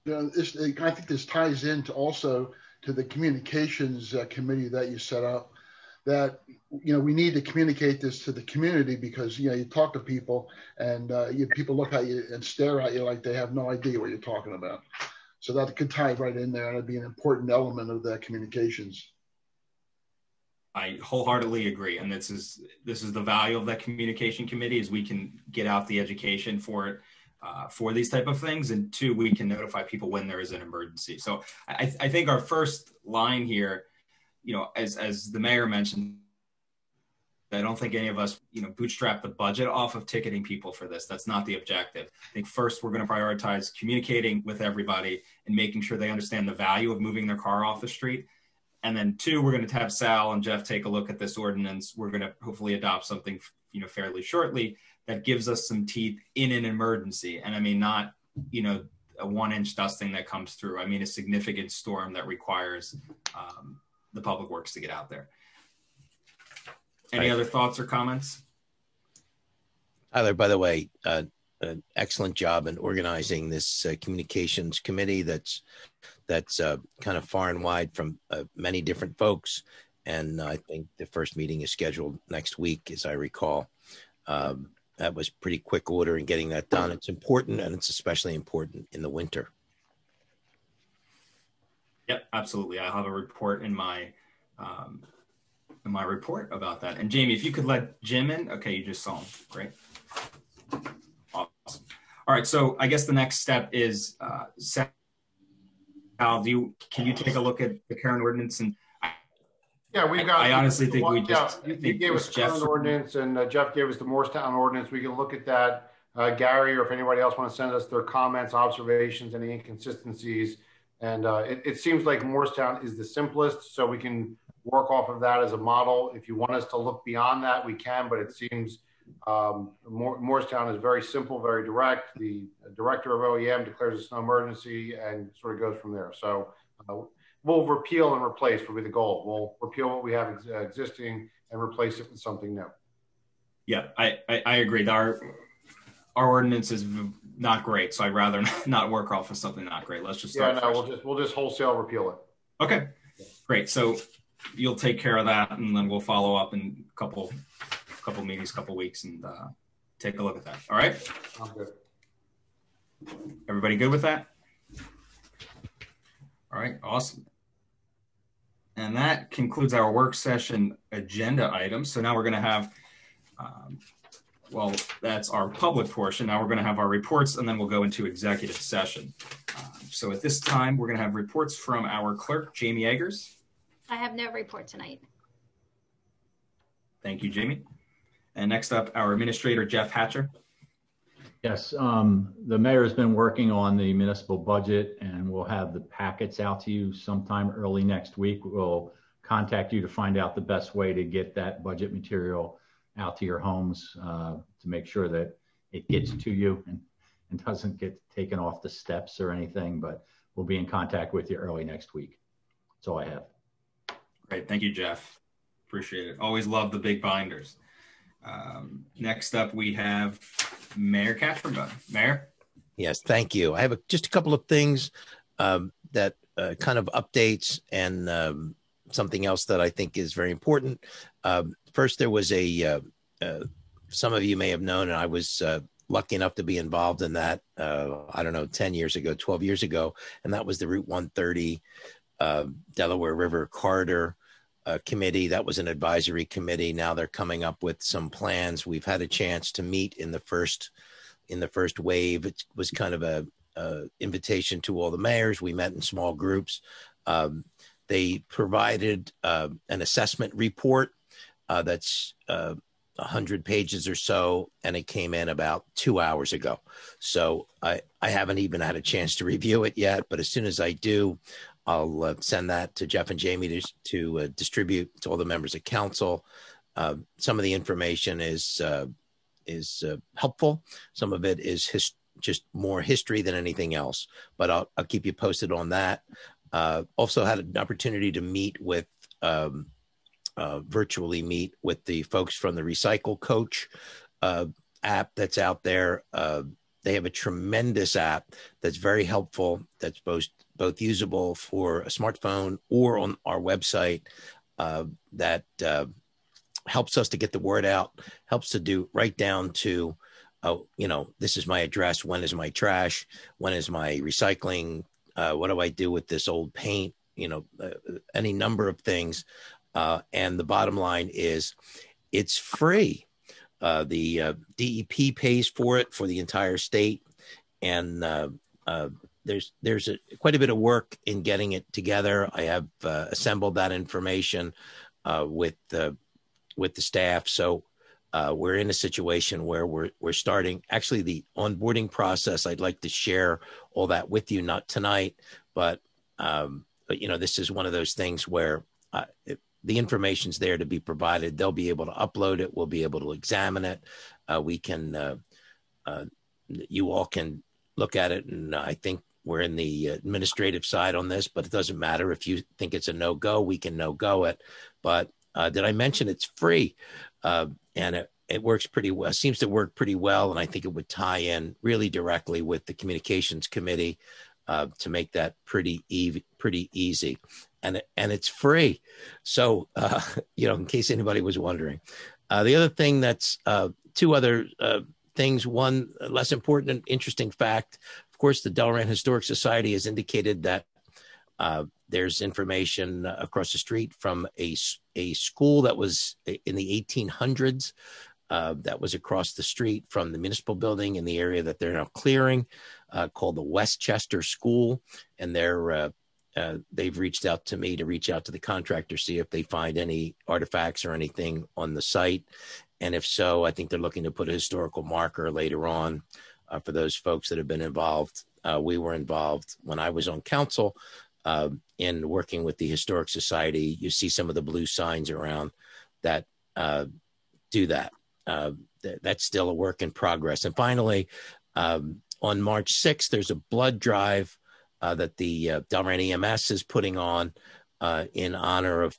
[SPEAKER 4] I think this ties into also to the communications committee that you set up, that we need to communicate this to the community, because you talk to people and people look at you and stare at you like they have no idea what you're talking about. So that could tie right in there, and it'd be an important element of that communications.
[SPEAKER 1] I wholeheartedly agree, and this is the value of that communication committee, is we can get out the education for it, for these type of things, and two, we can notify people when there is an emergency. So I think our first line here, as the mayor mentioned, I don't think any of us, bootstrap the budget off of ticketing people for this. That's not the objective. I think first, we're going to prioritize communicating with everybody and making sure they understand the value of moving their car off the street. And then two, we're going to have Sal and Jeff take a look at this ordinance. We're going to hopefully adopt something, fairly shortly, that gives us some teeth in an emergency. And I mean, not, a 1-inch dusting that comes through. I mean, a significant storm that requires the Public Works to get out there. Any other thoughts or comments?
[SPEAKER 7] Tyler, by the way, an excellent job in organizing this communications committee that's kind of far and wide from many different folks. And I think the first meeting is scheduled next week, as I recall. That was pretty quick order in getting that done. It's important, and it's especially important in the winter.
[SPEAKER 1] Yep, absolutely. I have a report in my report about that. And Jamie, if you could let Jim in. Okay, you just saw him. Great. Awesome. All right, so I guess the next step is, Sal, can you take a look at the current ordinance? And
[SPEAKER 9] yeah, we've got.
[SPEAKER 1] I honestly think we just.
[SPEAKER 9] Yeah, you gave us the current ordinance, and Jeff gave us the Morristown ordinance. We can look at that. Gary, or if anybody else wants to send us their comments, observations, any inconsistencies. And it seems like Morristown is the simplest, so we can work off of that as a model. If you want us to look beyond that, we can, but it seems Morristown is very simple, very direct. The director of OEM declares a snow emergency and sort of goes from there. So we'll repeal and replace will be the goal. We'll repeal what we have existing and replace it with something new.
[SPEAKER 1] Yeah, I agree. Our ordinance is not great, so I'd rather not work off of something not great. Let's just start.
[SPEAKER 9] We'll just wholesale repeal it.
[SPEAKER 1] Okay, great. So you'll take care of that, and then we'll follow up in a couple meetings, couple weeks, and take a look at that. All right.
[SPEAKER 9] I'm good.
[SPEAKER 1] Everybody good with that? All right, awesome. And that concludes our work session agenda items. So now we're going to have, well, that's our public portion. Now we're going to have our reports, and then we'll go into executive session. So at this time, we're going to have reports from our clerk, Jamie Eggers.
[SPEAKER 2] I have no report tonight.
[SPEAKER 1] Thank you, Jamie. And next up, our administrator, Jeff Hatcher.
[SPEAKER 6] Yes, the mayor has been working on the municipal budget, and we'll have the packets out to you sometime early next week. We'll contact you to find out the best way to get that budget material out to your homes to make sure that it gets to you and doesn't get taken off the steps or anything, but we'll be in contact with you early next week. That's all I have.
[SPEAKER 1] Great, thank you, Jeff. Appreciate it. Always love the big binders. Next up, we have Mayor Katzenberg. Mayor?
[SPEAKER 7] Yes, thank you. I have just a couple of things that kind of updates and something else that I think is very important. First, there was some of you may have known, and I was lucky enough to be involved in that, I don't know, 10 years ago, 12 years ago, and that was the Route 130 Delaware River Corridor committee. That was an advisory committee. Now they're coming up with some plans. We've had a chance to meet in the first wave. It was kind of a invitation to all the mayors. We met in small groups. They provided an assessment report that's 100 pages or so, and it came in about 2 hours ago. So I haven't even had a chance to review it yet, but as soon as I do, I'll send that to Jeff and Jamie to distribute to all the members of council. Some of the information is helpful. Some of it is just more history than anything else, but I'll keep you posted on that. Also had an opportunity to meet with, virtually meet with the folks from the Recycle Coach app that's out there. They have a tremendous app that's very helpful, that's both usable for a smartphone or on our website, that helps us to get the word out, helps to do right down to, this is my address, when is my trash, when is my recycling, what do I do with this old paint, any number of things. And the bottom line is it's free. The DEP pays for it for the entire state, and there's quite a bit of work in getting it together. I have assembled that information with the staff, so we're in a situation where we're starting actually the onboarding process. I'd like to share all that with you, not tonight, but this is one of those things where the information's there to be provided. They'll be able to upload it. We'll be able to examine it. You all can look at it. And I think we're in the administrative side on this, but it doesn't matter. If you think it's a no-go, we can no-go it. But did I mention it's free? And it works pretty well, seems to work pretty well. And I think it would tie in really directly with the communications committee to make that pretty easy. And it's free. So, in case anybody was wondering. The other thing that's two other things. One, less important and interesting fact. Of course, the Delran Historic Society has indicated that there's information across the street from a school that was in the 1800s that was across the street from the municipal building in the area that they're now clearing, called the Westchester School. And they've reached out to me to reach out to the contractor, see if they find any artifacts or anything on the site. And if so, I think they're looking to put a historical marker later on for those folks that have been involved. We were involved when I was on council in working with the Historic Society. You see some of the blue signs around that do that. That's still a work in progress. And finally, on March 6th, there's a blood drive that the Delran EMS is putting on in honor of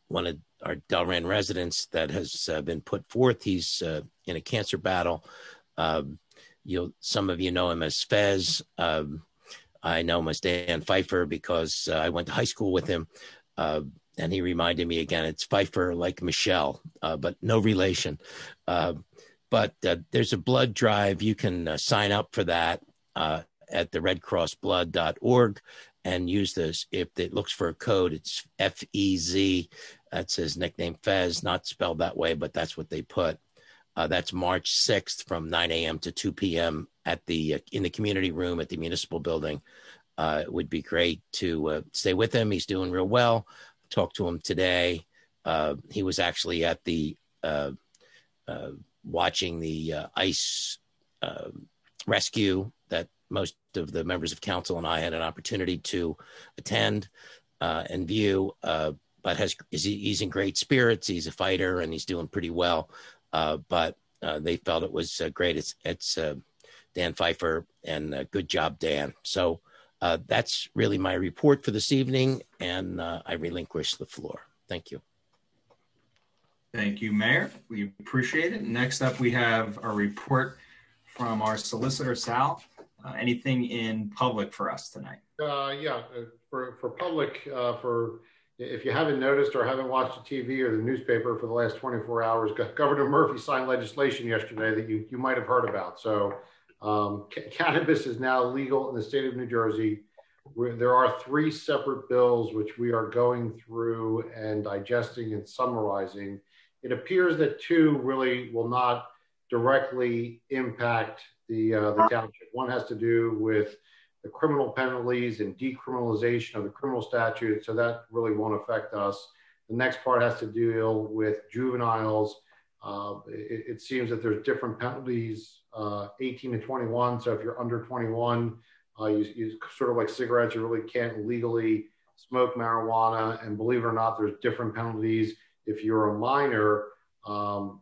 [SPEAKER 7] one of our Delran residents that has been put forth. He's in a cancer battle. Some of you know him as Fez. I know him as Dan Pfeiffer because I went to high school with him. And he reminded me again, it's Pfeiffer like Michelle, but no relation. But there's a blood drive. You can sign up for that at the redcrossblood.org and use this. If it looks for a code, it's FEZ. That's his nickname, Fez, not spelled that way, but that's what they put. That's March 6th from 9 a.m. to 2 p.m. In the community room at the municipal building. It would be great to stay with him. He's doing real well. Talked to him today. He was actually at the watching the ice rescue that most of the members of council and I had an opportunity to attend and view. But he's in great spirits. He's a fighter and he's doing pretty well. But they felt it was great. It's Dan Pfeiffer, and good job, Dan. So that's really my report for this evening, and I relinquish the floor. Thank you.
[SPEAKER 1] Thank you, Mayor. We appreciate it. Next up, we have a report from our solicitor, Sal. Anything in public for us tonight?
[SPEAKER 9] For public, if you haven't noticed or haven't watched the TV or the newspaper for the last 24 hours, Governor Murphy signed legislation yesterday that you might have heard about. So cannabis is now legal in the state of New Jersey. There are 3 separate bills which we are going through and digesting and summarizing. It appears that 2 really will not directly impact the township. One has to do with the criminal penalties and decriminalization of the criminal statute, so that really won't affect us. The next part has to deal with juveniles. It seems that there's different penalties, 18 to 21. So if you're under 21, you sort of like cigarettes, you really can't legally smoke marijuana. And believe it or not, there's different penalties if you're a minor.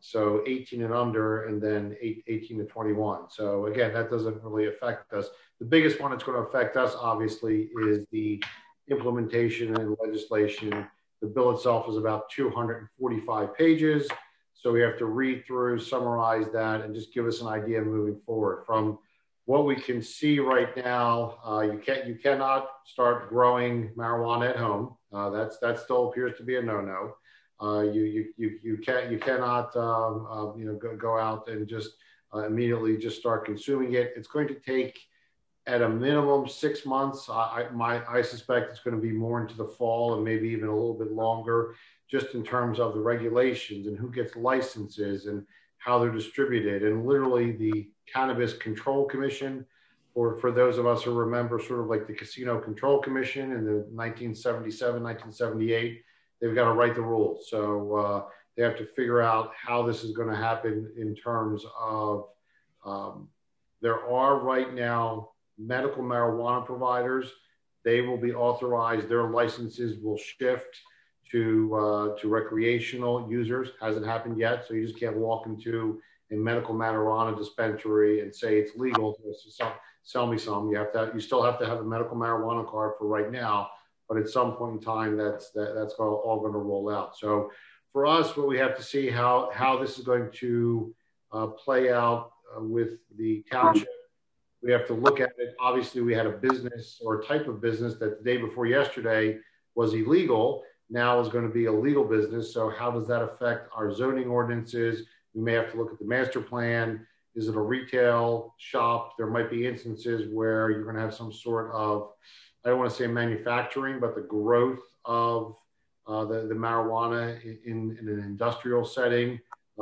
[SPEAKER 9] So 18 and under, and then 18 to 21. So again, that doesn't really affect us. The biggest one that's going to affect us, obviously, is the implementation and legislation. The bill itself is about 245 pages. So we have to read through, summarize that, and just give us an idea moving forward. From what we can see right now, you cannot start growing marijuana at home. That still appears to be a no-no. You cannot go out and just immediately just start consuming it. It's going to take at a minimum 6 months. I suspect it's going to be more into the fall and maybe even a little bit longer, just in terms of the regulations and who gets licenses and how they're distributed. And literally the Cannabis Control Commission, or for those of us who remember sort of like the Casino Control Commission in the 1977, 1978, they've got to write the rules. So they have to figure out how this is going to happen in terms of there are right now medical marijuana providers. They will be authorized. Their licenses will shift to recreational users. Hasn't happened yet. So you just can't walk into a medical marijuana dispensary and say it's legal to sell me some. You still have to have a medical marijuana card for right now. But at some point in time, that's all going to roll out. So for us, what we have to see how this is going to play out with the township. We have to look at it. Obviously, we had a business or a type of business that the day before yesterday was illegal. Now is going to be a legal business. So how does that affect our zoning ordinances? We may have to look at the master plan. Is it a retail shop? There might be instances where you're going to have some sort of, I don't want to say manufacturing, but the growth of the marijuana in an industrial setting.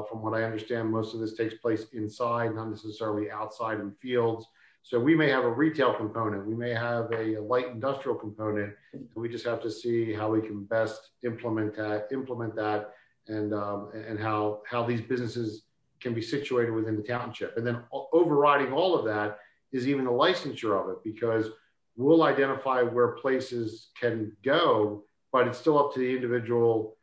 [SPEAKER 9] From what I understand, most of this takes place inside, not necessarily outside in fields. So we may have a retail component. We may have a light industrial component. And we just have to see how we can best implement that and how these businesses can be situated within the township. And then overriding all of that is even the licensure of it, because we'll identify where places can go, but it's still up to the individual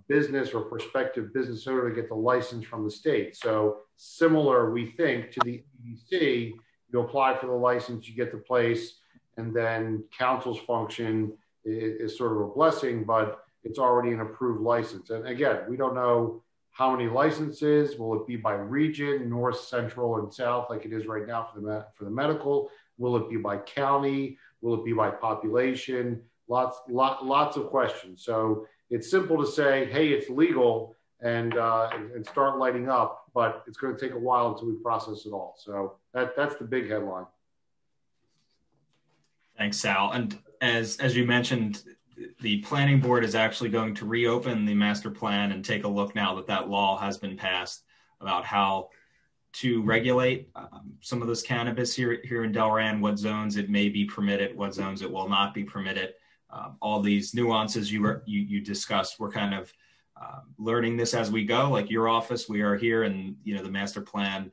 [SPEAKER 9] business or prospective business owner to get the license from the state. So similar, we think, to the EDC, you apply for the license, you get the place, and then council's function is sort of a blessing, but it's already an approved license. And again, we don't know how many licenses. Will it be by region, north, central, and south, like it is right now for the medical? Will it be by county? Will it be by population? Lots of questions. So it's simple to say, hey, it's legal, and start lighting up, but it's going to take a while until we process it all. So that's the big headline.
[SPEAKER 1] Thanks, Sal. And as you mentioned, the planning board is actually going to reopen the master plan and take a look now that law has been passed about how to regulate some of this cannabis here in Delran, what zones it may be permitted, what zones it will not be permitted. All these nuances you discussed, we're kind of learning this as we go. Like your office, we are here, and the master plan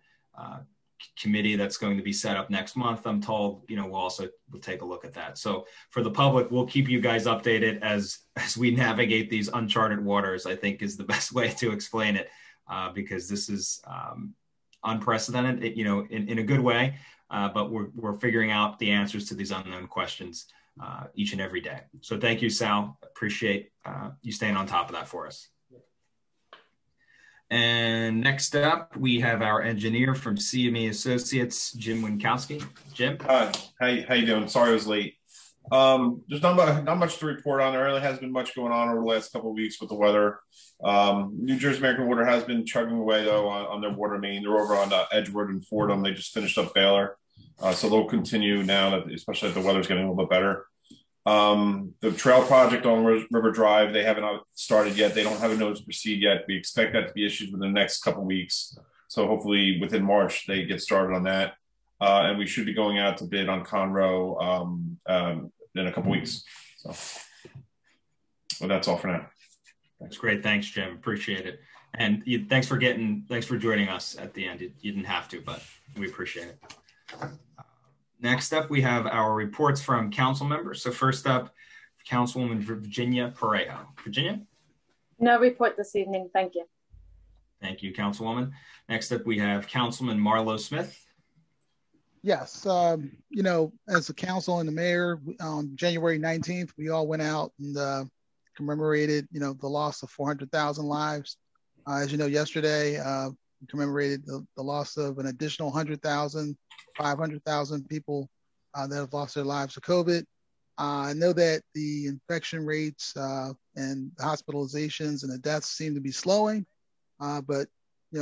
[SPEAKER 1] committee that's going to be set up next month, I'm told, we'll take a look at that. So for the public, we'll keep you guys updated as we navigate these uncharted waters, I think is the best way to explain it, because this is unprecedented, in a good way, but we're figuring out the answers to these unknown questions each and every day. So thank you, Sal. Appreciate you staying on top of that for us. And next up, we have our engineer from CME Associates, Jim Winkowski. Jim?
[SPEAKER 10] Hi, how you doing? Sorry I was late. There's not much to report on. There really hasn't been much going on over the last couple of weeks with the weather. New Jersey American Water has been chugging away, though, on their water main. They're over on Edgewood and Fordham. They just finished up Baylor. So they'll continue now, especially if the weather's getting a little bit better. The trail project on River Drive, they haven't started yet. They don't have a notice to proceed yet. We expect that to be issued within the next couple of weeks. So hopefully within March, they get started on that. And we should be going out to bid on Conroe in a couple of weeks. So well, that's all for now.
[SPEAKER 1] That's great. Thanks, Jim. Appreciate it. And thanks for joining us at the end. You didn't have to, but we appreciate it. Next up, we have our reports from council members. So first up, Councilwoman Virginia Parejo. Virginia?
[SPEAKER 5] No report this evening. Thank you.
[SPEAKER 1] Thank you, Councilwoman. Next up, we have Councilman Marlowe Smith.
[SPEAKER 3] Yes. As the council and the mayor, on January 19th, we all went out and commemorated, the loss of 400,000 lives. As you know, yesterday, we commemorated the loss of an additional 100,000, 500,000 people that have lost their lives to COVID. I know that the infection rates and the hospitalizations and the deaths seem to be slowing, but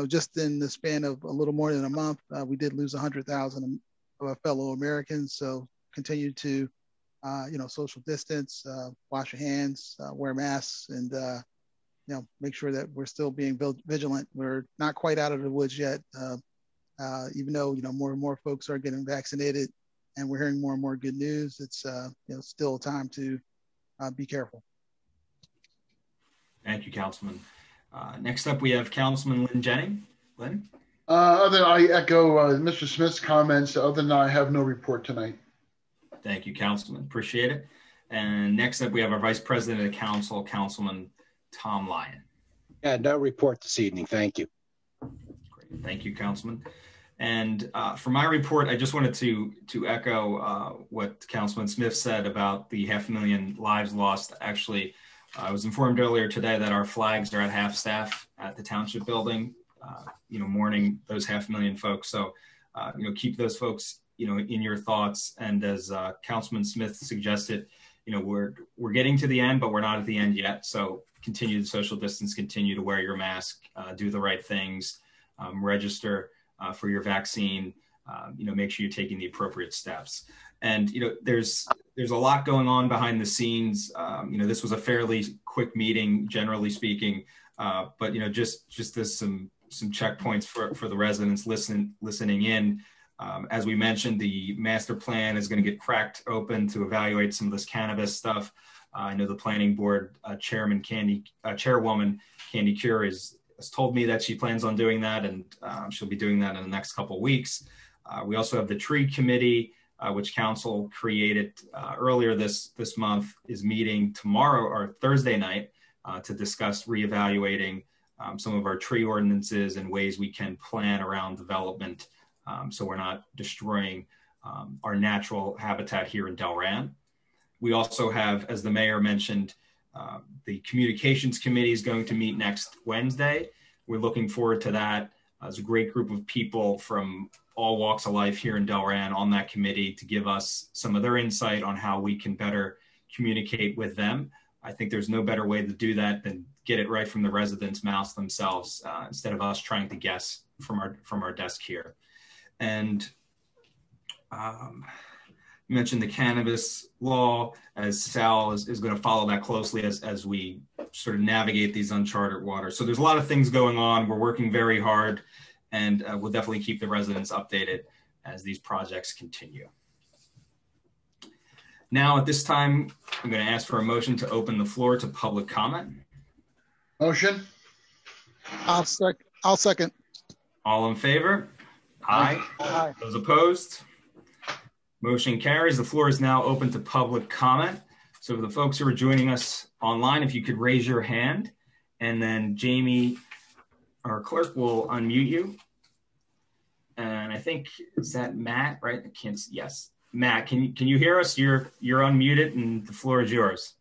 [SPEAKER 3] just in the span of a little more than a month, we did lose 100,000 of our fellow Americans. So continue to, social distance, wash your hands, wear masks, and make sure that we're still being vigilant. We're not quite out of the woods yet, even though more and more folks are getting vaccinated, and we're hearing more and more good news. It's still time to be careful.
[SPEAKER 1] Thank you, Councilman. Next up, we have Councilman Lynn Jennings. Lynn?
[SPEAKER 4] I echo Mr. Smith's comments. Other than that, I have no report tonight.
[SPEAKER 1] Thank you, Councilman. Appreciate it. And next up, we have our Vice President of the Council, Councilman Tom Lyon.
[SPEAKER 8] Yeah, no report this evening. Thank you.
[SPEAKER 1] Great. Thank you, Councilman. And for my report, I just wanted to echo what Councilman Smith said about the 500,000 lives lost. Actually, I was informed earlier today that our flags are at half staff at the Township building, mourning those 500,000 folks. So, keep those folks, in your thoughts. And as Councilman Smith suggested, we're getting to the end, but we're not at the end yet. So continue the social distance, continue to wear your mask, do the right things, register for your vaccine, make sure you're taking the appropriate steps. And, there's a lot going on behind the scenes. This was a fairly quick meeting, generally speaking, but, just as some checkpoints for the residents listening in. As we mentioned, the master plan is going to get cracked open to evaluate some of this cannabis stuff. I know the planning board chairwoman Candy Cure has told me that she plans on doing that, and she'll be doing that in the next couple of weeks. We also have the tree committee, which council created earlier this month, is meeting tomorrow or Thursday night to discuss reevaluating some of our tree ordinances and ways we can plan around development so we're not destroying our natural habitat here in Delran. We also have, as the mayor mentioned, The communications committee is going to meet next Wednesday. We're looking forward to that. There's a great group of people from all walks of life here in Delran on that committee to give us some of their insight on how we can better communicate with them. I think there's no better way to do that than get it right from the residents' mouths themselves, instead of us trying to guess from our desk here. And you mentioned the cannabis law, as Sal is going to follow that closely as we sort of navigate these uncharted waters. So there's a lot of things going on. We're working very hard, and we'll definitely keep the residents updated as these projects continue. Now, at this time, I'm going to ask for a motion to open the floor to public comment.
[SPEAKER 4] Motion.
[SPEAKER 3] I'll second.
[SPEAKER 1] All in favor? Aye.
[SPEAKER 3] Aye.
[SPEAKER 1] Those opposed? Motion carries. The floor is now open to public comment. So for the folks who are joining us online, if you could raise your hand, and then Jamie, our clerk, will unmute you. And I think, is that Matt, right? I can't see. Yes. Matt, can you hear us? You're unmuted and the floor is yours.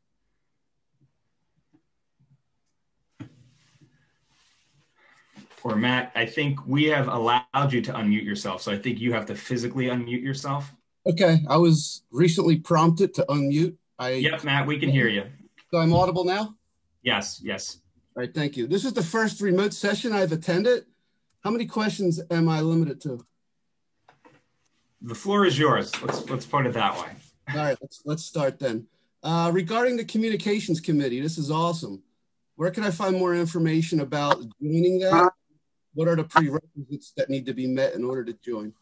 [SPEAKER 1] Or Matt, I think we have allowed you to unmute yourself. So I think you have to physically unmute yourself.
[SPEAKER 11] Okay, I was recently prompted to unmute.
[SPEAKER 1] Yep, Matt, we can hear you.
[SPEAKER 11] So I'm audible now?
[SPEAKER 1] Yes, yes.
[SPEAKER 11] All right, thank you. This is the first remote session I've attended. How many questions am I limited to?
[SPEAKER 1] The floor is yours. Let's put it that way.
[SPEAKER 11] All right, let's start then. Regarding the communications committee, this is awesome. Where can I find more information about joining that? What are the prerequisites that need to be met in order to join?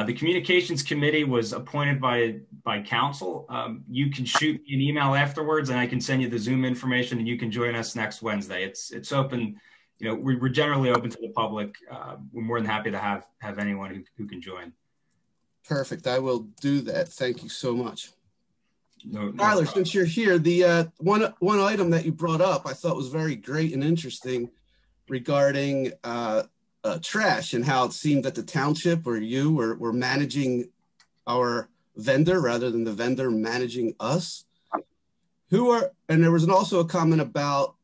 [SPEAKER 1] The communications committee was appointed by council. You can shoot me an email afterwards, and I can send you the Zoom information, and you can join us next Wednesday. It's open. You know, we're generally open to the public. We're more than happy to have anyone who can join.
[SPEAKER 11] Perfect. I will do that. Thank you so much.
[SPEAKER 1] No
[SPEAKER 11] Tyler, since you're here, the one item that you brought up I thought was very great and interesting regarding trash, and how it seemed that the township or you were managing our vendor rather than the vendor managing us. And there was also a comment about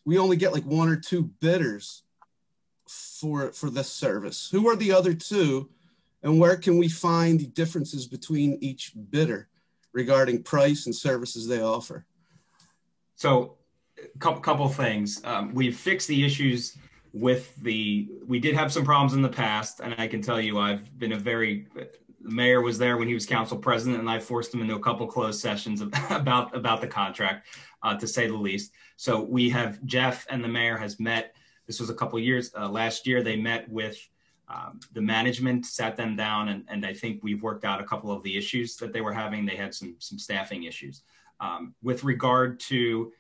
[SPEAKER 11] we only get like 1 or 2 bidders for this service. Who are the other 2, and where can we find the differences between each bidder regarding price and services they offer?
[SPEAKER 1] So a couple things. We've fixed the issues with we did have some problems in the past, and I can tell you I've been the mayor was there when he was council president, and I forced him into a couple closed sessions about the contract, to say the least. So we have Jeff and the mayor has met. This was a couple of years. Last year they met with the management, sat them down, and I think we've worked out a couple of the issues that they were having. They had some staffing issues. With regard to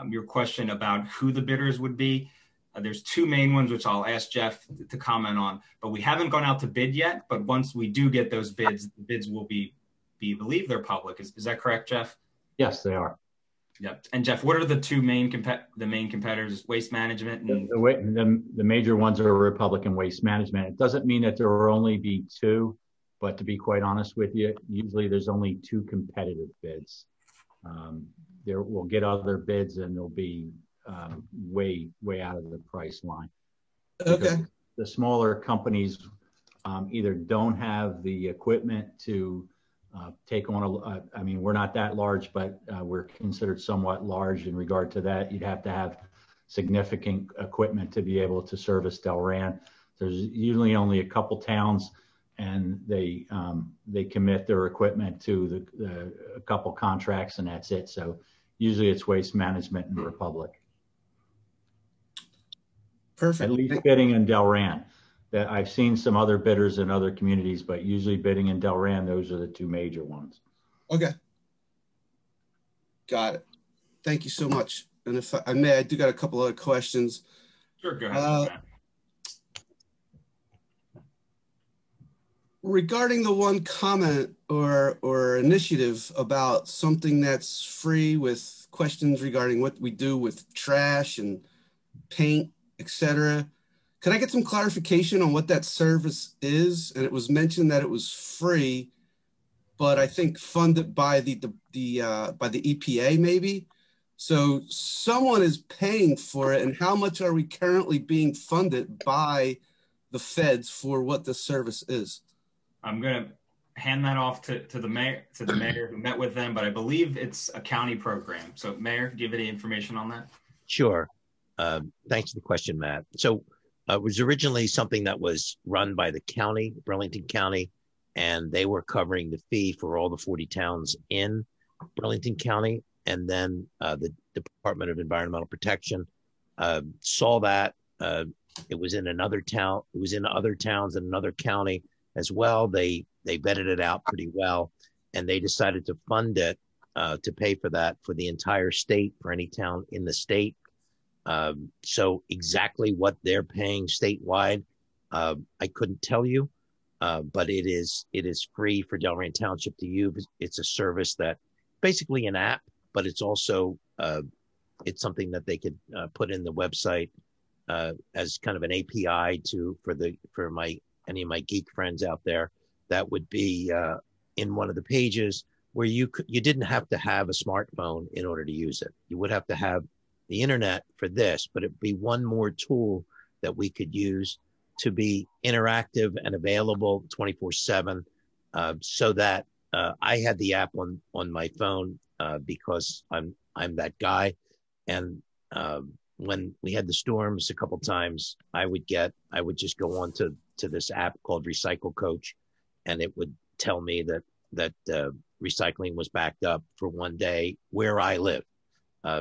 [SPEAKER 1] your question about who the bidders would be, there's 2 main ones, which I'll ask Jeff to comment on, but we haven't gone out to bid yet. But once we do get those bids, the bids will be believe they're public. Is that correct, Jeff?
[SPEAKER 6] Yes, they are.
[SPEAKER 1] Yep. And Jeff, what are the 2 main competitors? Waste Management and
[SPEAKER 6] the major ones are Republic and Waste Management. It doesn't mean that there will only be 2, but to be quite honest with you, usually there's only 2 competitive bids. There we'll get other bids, and they'll be way out of the price line.
[SPEAKER 11] Okay.
[SPEAKER 6] The smaller companies either don't have the equipment to take on I mean, we're not that large, but we're considered somewhat large in regard to that. You'd have to have significant equipment to be able to service Delran. There's usually only a couple towns, and they commit their equipment to a couple contracts, and that's it. So usually it's Waste Management and Republic.
[SPEAKER 11] Perfect.
[SPEAKER 6] At least bidding in Delran. That I've seen some other bidders in other communities, but usually bidding in Delran, those are the 2 major ones.
[SPEAKER 11] Okay. Got it. Thank you so much. And if I may, I do got a couple other questions.
[SPEAKER 1] Sure, go ahead.
[SPEAKER 11] Regarding the one comment or initiative about something that's free, with questions regarding what we do with trash and paint, etc. Could I get some clarification on what that service is? And it was mentioned that it was free, but I think funded by the EPA maybe. So someone is paying for it, and how much are we currently being funded by the feds for what the service is?
[SPEAKER 1] I'm going to hand that off to the mayor who met with them, but I believe it's a county program. So Mayor, do you have any information on that?
[SPEAKER 7] Sure. Thanks for the question, Matt. So it was originally something that was run by the county, Burlington County, and they were covering the fee for all the 40 towns in Burlington County. And then the Department of Environmental Protection saw that it was in another town. It was in other towns in another county as well. They vetted it out pretty well, and they decided to fund it to pay for that for the entire state, for any town in the state. So exactly what they're paying statewide, I couldn't tell you, but it is free for Delran Township to use. It's a service that basically an app, but it's also it's something that they could put in the website as kind of an API for any of my geek friends out there. That would be in one of the pages where you didn't have to have a smartphone in order to use it. You would have to have the internet for this, but it'd be one more tool that we could use to be interactive and available 24/7, so that I had the app on my phone because I'm that guy. And when we had the storms a couple times, I would just go on to this app called Recycle Coach, and it would tell me that recycling was backed up for one day where I live.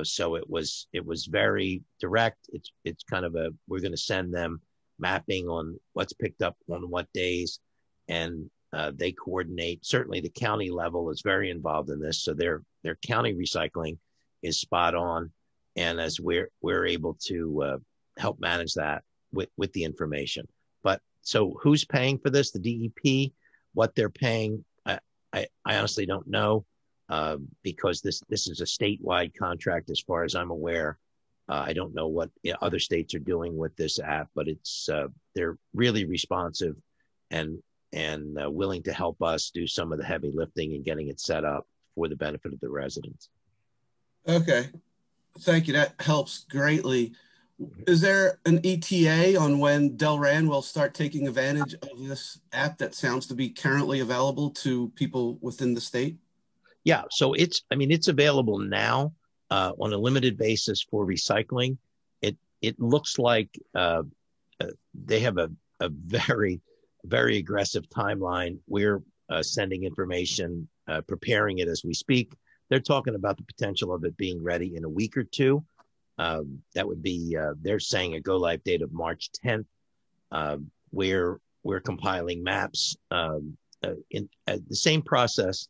[SPEAKER 7] So it was very direct. It's kind of we're going to send them mapping on what's picked up on what days, and they coordinate. Certainly the county level is very involved in this. So their county recycling is spot on. And as we're able to help manage that with the information. But so who's paying for this? The DEP, what they're paying, I honestly don't know, because this is a statewide contract as far as I'm aware. I don't know what other states are doing with this app, but they're really responsive and willing to help us do some of the heavy lifting and getting it set up for the benefit of the residents.
[SPEAKER 11] Okay. Thank you. That helps greatly. Is there an ETA on when Delran will start taking advantage of this app that sounds to be currently available to people within the state?
[SPEAKER 7] Yeah, so it's available now on a limited basis for recycling. It looks like they have a very, very aggressive timeline. We're sending information, preparing it as we speak. They're talking about the potential of it being ready in a week or two. That would be, they're saying a go-live date of March 10th. We're compiling maps in the same process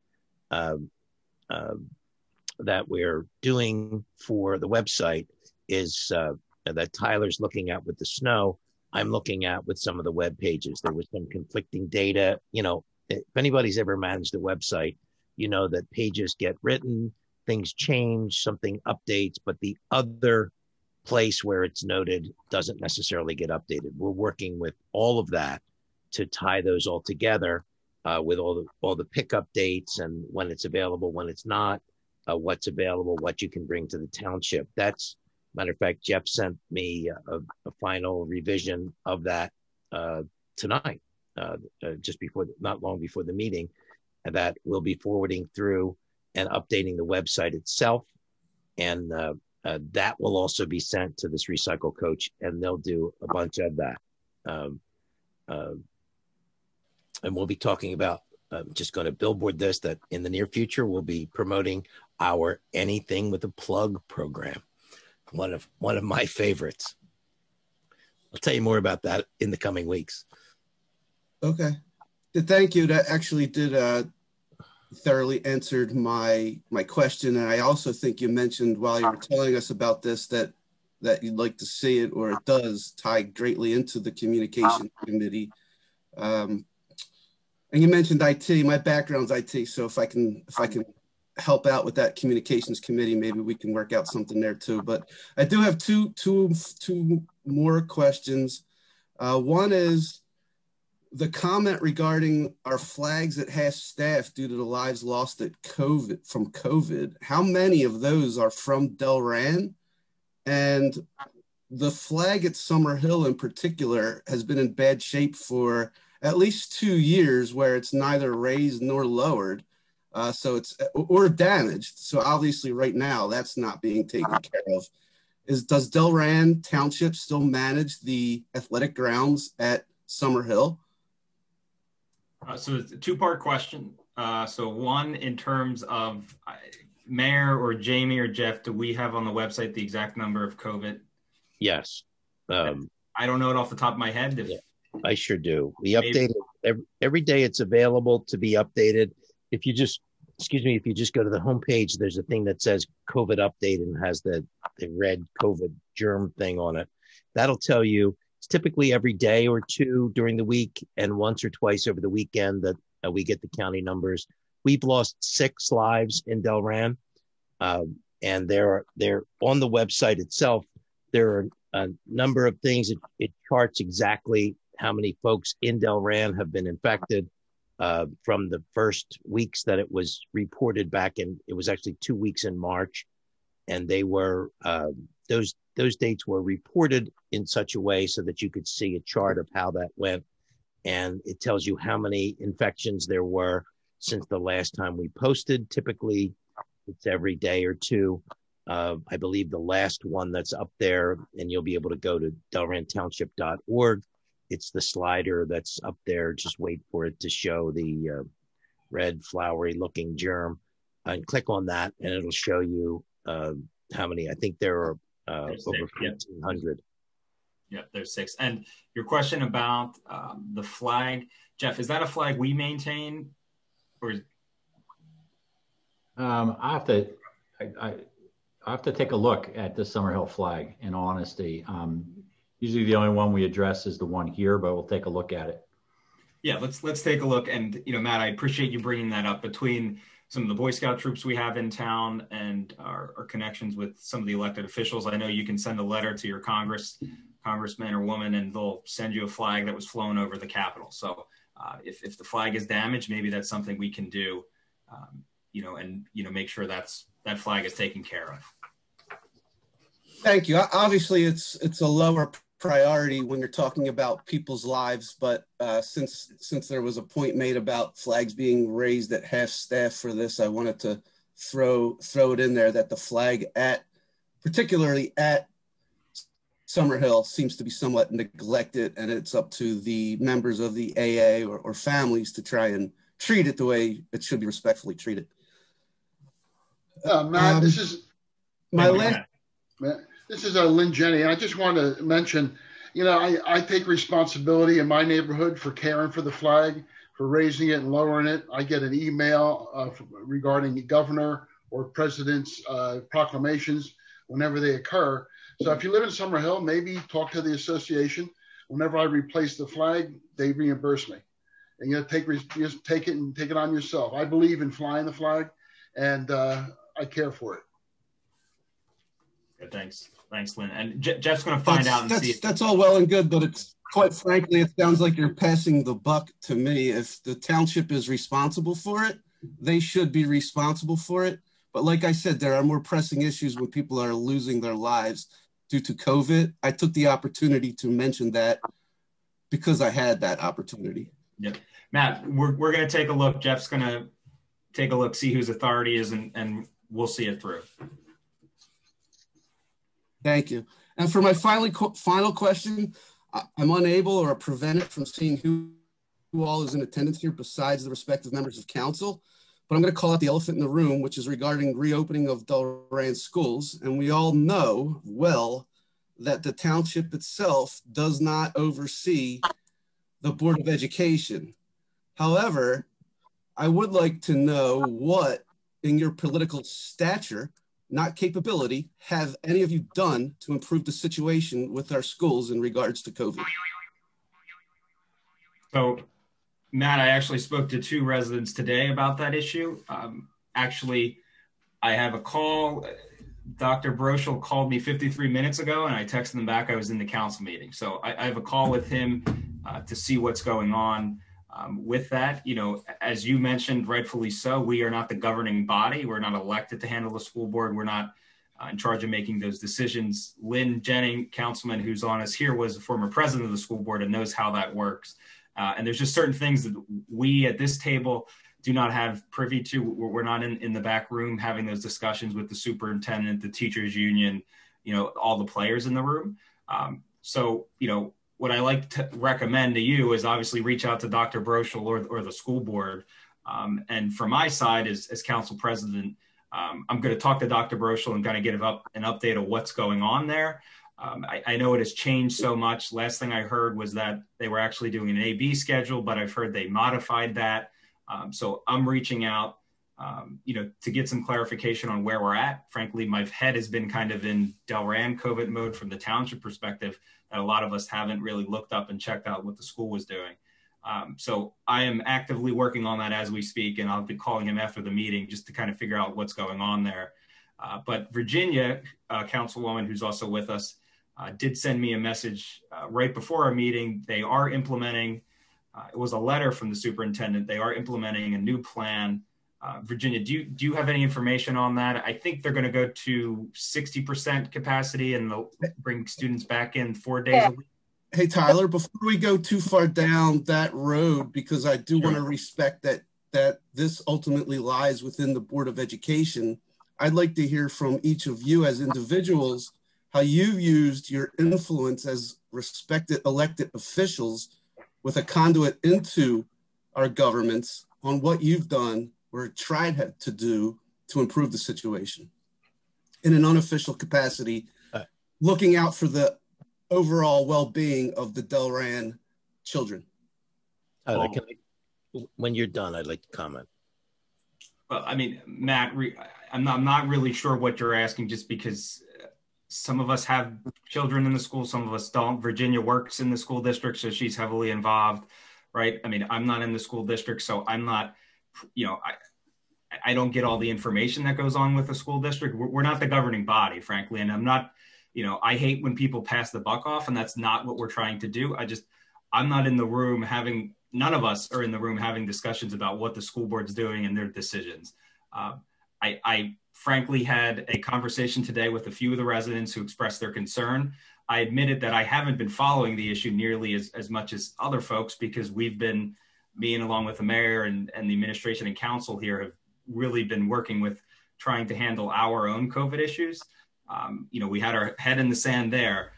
[SPEAKER 7] that we're doing for the website is that Tyler's looking at with the snow. I'm looking at with some of the web pages. There was some conflicting data. If anybody's ever managed a website, you know that pages get written, things change, something updates, but the other place where it's noted doesn't necessarily get updated. We're working with all of that to tie those all together with all the pickup dates and when it's available, when it's not, what's available, what you can bring to the township. That's, matter of fact, Jeff sent me a final revision of that tonight, just not long before the meeting, and that we'll be forwarding through and updating the website itself. And that will also be sent to this Recycle Coach, and they'll do a bunch of that. And we'll be talking about, just going to billboard this, that in the near future, we'll be promoting our Anything with a Plug program. One of my favorites. I'll tell you more about that in the coming weeks.
[SPEAKER 11] Okay. Thank you. That actually did thoroughly answered my question. And I also think you mentioned while you were telling us about this that you'd like to see it, or it does tie greatly into the communication committee. And you mentioned IT. My background's IT, so if I can help out with that communications committee, maybe we can work out something there too. But I do have two more questions. One is, the comment regarding our flags at half staff due to the lives lost at from COVID, how many of those are from Delran? And the flag at Summerhill in particular has been in bad shape for at least 2 years, where it's neither raised nor lowered. So it's, or damaged. So obviously right now that's not being taken care of. Does Delran Township still manage the athletic grounds at Summerhill?
[SPEAKER 1] So it's a two-part question. So one, in terms of Mayor or Jamie or Jeff, do we have on the website the exact number of COVID?
[SPEAKER 7] Yes.
[SPEAKER 1] I don't know it off the top of my head.
[SPEAKER 7] I sure do. We update it every day. It's available to be updated. If you just, if you just go to the homepage, there's a thing that says COVID update and has the red COVID germ thing on it. That'll tell you it's typically every day or two during the week and once or twice over the weekend that we get the county numbers. We've lost 6 lives in Delran, and they're on the website itself. There are a number of things. It charts exactly how many folks in Delran have been infected from the first weeks that it was reported back in. It was actually 2 weeks in March, and they were those dates were reported in such a way so that you could see a chart of how that went, and it tells you how many infections there were since the last time we posted. Typically, it's every day or two. I believe the last one that's up there, and you'll be able to go to delrantownship.org. It's the slider that's up there. Just wait for it to show the red flowery looking germ, and click on that, and it'll show you how many. I think there are over 1,500.
[SPEAKER 1] Yep, there's 6. And your question about the flag, Jeff, is that a flag we maintain, or?
[SPEAKER 6] I have to take a look at the Summerhill flag. In honesty, usually the only one we address is the one here, but we'll take a look at it.
[SPEAKER 1] Yeah, let's take a look. And Matt, I appreciate you bringing that up. Between some of the Boy Scout troops we have in town and our connections with some of the elected officials, I know you can send a letter to your congressman or woman, and they'll send you a flag that was flown over the Capitol. So if the flag is damaged, maybe that's something we can do, and make sure that flag is taken care of.
[SPEAKER 11] Thank you. Obviously, it's a lower priority when you're talking about people's lives, but since there was a point made about flags being raised at half staff for this, I wanted to throw it in there that the flag particularly at Summerhill seems to be somewhat neglected, and it's up to the members of the AA or families to try and treat it the way it should be respectfully treated.
[SPEAKER 4] Matt, this is
[SPEAKER 11] my last.
[SPEAKER 4] This is Lynn Jenny. I just want to mention, I take responsibility in my neighborhood for caring for the flag, for raising it and lowering it. I get an email regarding the governor or president's proclamations whenever they occur. So if you live in Summerhill, maybe talk to the association. Whenever I replace the flag, they reimburse me. And just take it on yourself. I believe in flying the flag, and I care for it.
[SPEAKER 1] Good, thanks, Lynn. And Jeff's going to find out and see.
[SPEAKER 11] That's all well and good, but it's quite frankly, it sounds like you're passing the buck to me. If the township is responsible for it, they should be responsible for it. But like I said, there are more pressing issues when people are losing their lives due to COVID. I took the opportunity to mention that because I had that opportunity.
[SPEAKER 1] Yep. Matt, we're going to take a look. Jeff's going to take a look, see whose authority is, and we'll see it through.
[SPEAKER 11] Thank you. And for my final question, I'm unable or prevented from seeing who all is in attendance here besides the respective members of council, but I'm going to call out the elephant in the room, which is regarding reopening of Delran schools. And we all know well that the township itself does not oversee the Board of Education. However, I would like to know what, in your political stature, not capability, have any of you done to improve the situation with our schools in regards to COVID?
[SPEAKER 1] So, Matt, I actually spoke to 2 residents today about that issue. Actually, I have a call. Dr. Broschel called me 53 minutes ago, and I texted him back I was in the council meeting. So I have a call with him to see what's going on with that. As you mentioned, rightfully so, we are not the governing body. We're not elected to handle the school board. We're not in charge of making those decisions. Lynn Jennings, Councilman, who's on us here, was a former president of the school board and knows how that works. And there's just certain things that we at this table do not have privy to. We're not in the back room having those discussions with the superintendent, the teachers union, all the players in the room. So what I like to recommend to you is obviously reach out to Dr. Broschel or the school board. And from my side as council president, I'm going to talk to Dr. Broschel and kind of get an update of what's going on there. I know it has changed so much. Last thing I heard was that they were actually doing an A-B schedule, but I've heard they modified that. So I'm reaching out, to get some clarification on where we're at. Frankly, my head has been kind of in Delran COVID mode from the township perspective, that a lot of us haven't really looked up and checked out what the school was doing. So I am actively working on that as we speak, and I'll be calling him after the meeting just to kind of figure out what's going on there. But Virginia, Councilwoman, who's also with us, did send me a message right before our meeting. They are implementing, it was a letter from the superintendent, they are implementing a new plan. Virginia, do you have any information on that? I think they're going to go to 60% capacity and they'll bring students back in 4 days a week.
[SPEAKER 11] Hey, Tyler, before we go too far down that road, because I do want to respect that this ultimately lies within the Board of Education, I'd like to hear from each of you as individuals how you've used your influence as respected elected officials with a conduit into our governments on what you've done or tried to do to improve the situation in an unofficial capacity, looking out for the overall well-being of the Delran children.
[SPEAKER 7] Tyler, when you're done, I'd like to comment.
[SPEAKER 1] Well, I mean, Matt, I'm not really sure what you're asking, just because some of us have children in the school, some of us don't. Virginia works in the school district, so she's heavily involved, right? I mean, I'm not in the school district, so I'm not, I don't get all the information that goes on with the school district. We're not the governing body, frankly, and I'm not, I hate when people pass the buck off, and that's not what we're trying to do. I'm not in the room none of us are in the room having discussions about what the school board's doing and their decisions. I frankly had a conversation today with a few of the residents who expressed their concern. I admitted that I haven't been following the issue nearly as much as other folks, because we've been, me and along with the mayor and the administration and council here, have really been working with trying to handle our own COVID issues. We had our head in the sand there.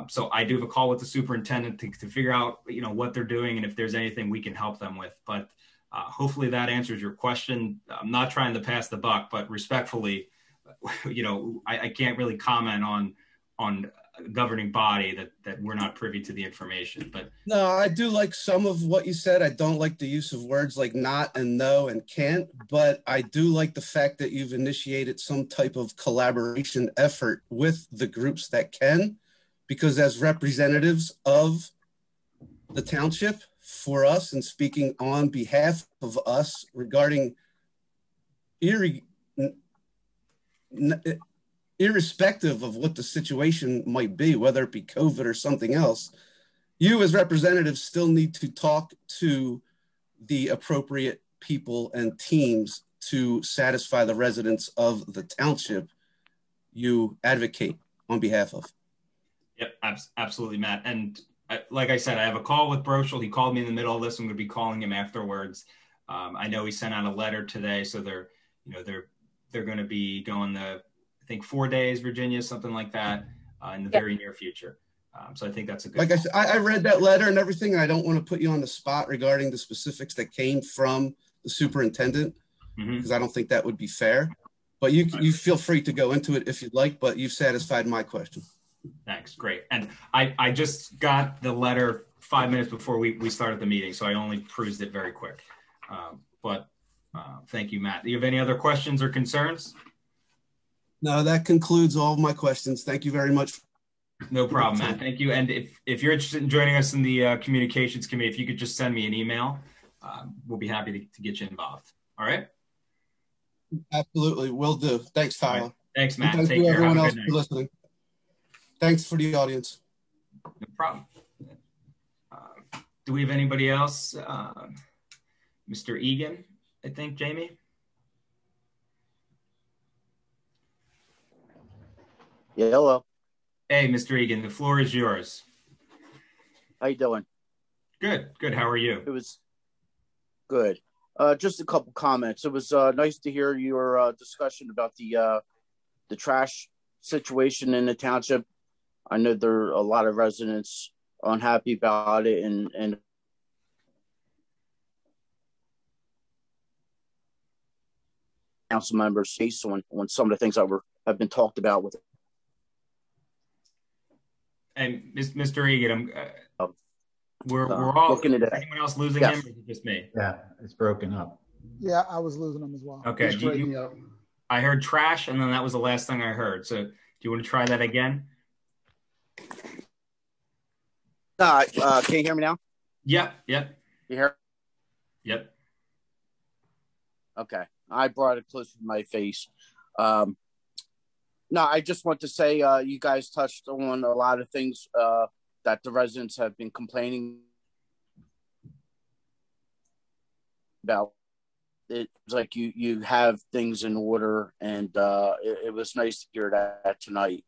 [SPEAKER 1] So I do have a call with the superintendent to figure out, what they're doing and if there's anything we can help them with. But hopefully that answers your question. I'm not trying to pass the buck, but respectfully, I can't really comment on a governing body that we're not privy to the information. But
[SPEAKER 11] no, I do like some of what you said. I don't like the use of words like not and no and can't, but I do like the fact that you've initiated some type of collaboration effort with the groups that can. Because as representatives of the township, for us, and speaking on behalf of us regarding irrespective of what the situation might be, whether it be COVID or something else, you as representatives still need to talk to the appropriate people and teams to satisfy the residents of the township you advocate on behalf of.
[SPEAKER 1] Yep, absolutely, Matt. And like I said, I have a call with Broschel. He called me in the middle of this. I'm going to be calling him afterwards. I know he sent out a letter today, so they're going to be going I think 4 days, Virginia, something like that, in the very near future. So I think that's a good.
[SPEAKER 11] Like I said, I read that letter and everything. And I don't want to put you on the spot regarding the specifics that came from the superintendent, because I don't think that would be fair. But you feel free to go into it if you'd like. But you've satisfied my question.
[SPEAKER 1] Thanks. Great. And I just got the letter 5 minutes before we started the meeting, so I only perused it very quick. But thank you, Matt. Do you have any other questions or concerns?
[SPEAKER 11] No, that concludes all of my questions. Thank you very much.
[SPEAKER 1] No problem, Matt. Thank you. And if you're interested in joining us in the communications committee, if you could just send me an email, we'll be happy to get you involved. All right?
[SPEAKER 11] Absolutely. Will do. Thanks, Tyler.
[SPEAKER 1] Right. Thanks, Matt.
[SPEAKER 11] Thank
[SPEAKER 1] Take
[SPEAKER 11] you,
[SPEAKER 1] care.
[SPEAKER 11] everyone
[SPEAKER 1] Have a
[SPEAKER 11] else
[SPEAKER 1] good night.
[SPEAKER 11] for listening. Thanks for the audience.
[SPEAKER 1] No problem. Do we have anybody else? Mr. Egan, I think, Jamie?
[SPEAKER 12] Yeah, hello.
[SPEAKER 1] Hey, Mr. Egan, the floor is yours.
[SPEAKER 12] How you doing?
[SPEAKER 1] Good, good. How are you?
[SPEAKER 12] It was good. Just a couple comments. It was nice to hear your discussion about the trash situation in the township. I know there are a lot of residents unhappy about it, and council members face on some of the things that have been talked about with.
[SPEAKER 1] And Mr. Egan, we're all
[SPEAKER 12] looking at it.
[SPEAKER 1] Anyone else losing
[SPEAKER 12] Yes.
[SPEAKER 1] him, or is it just me?
[SPEAKER 6] Yeah, it's broken up.
[SPEAKER 3] Yeah, I was losing them as well.
[SPEAKER 1] Okay.
[SPEAKER 4] He's breaking up.
[SPEAKER 1] I heard trash, and then that was the last thing I heard. So, do you want to try that again?
[SPEAKER 12] Can you hear me now?
[SPEAKER 1] Yep.
[SPEAKER 12] You hear?
[SPEAKER 1] Yep.
[SPEAKER 12] Okay. I brought it close to my face. No, I just want to say you guys touched on a lot of things that the residents have been complaining about. It's like you have things in order, and it was nice to hear that tonight.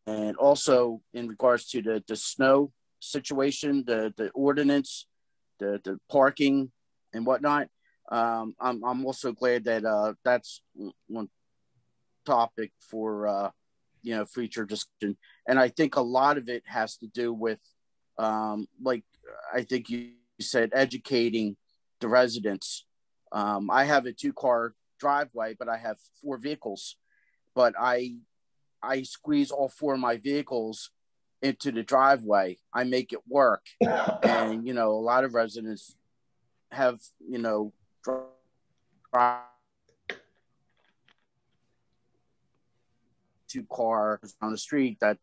[SPEAKER 12] And also in regards to the snow situation, the ordinance, the parking and whatnot, I'm also glad that that's one topic for future discussion. And I think a lot of it has to do with like I think you said, educating the residents. I have a 2-car driveway, but I have 4 vehicles, but I squeeze all 4 of my vehicles into the driveway. I make it work. And, a lot of residents have, drive 2 cars on the street that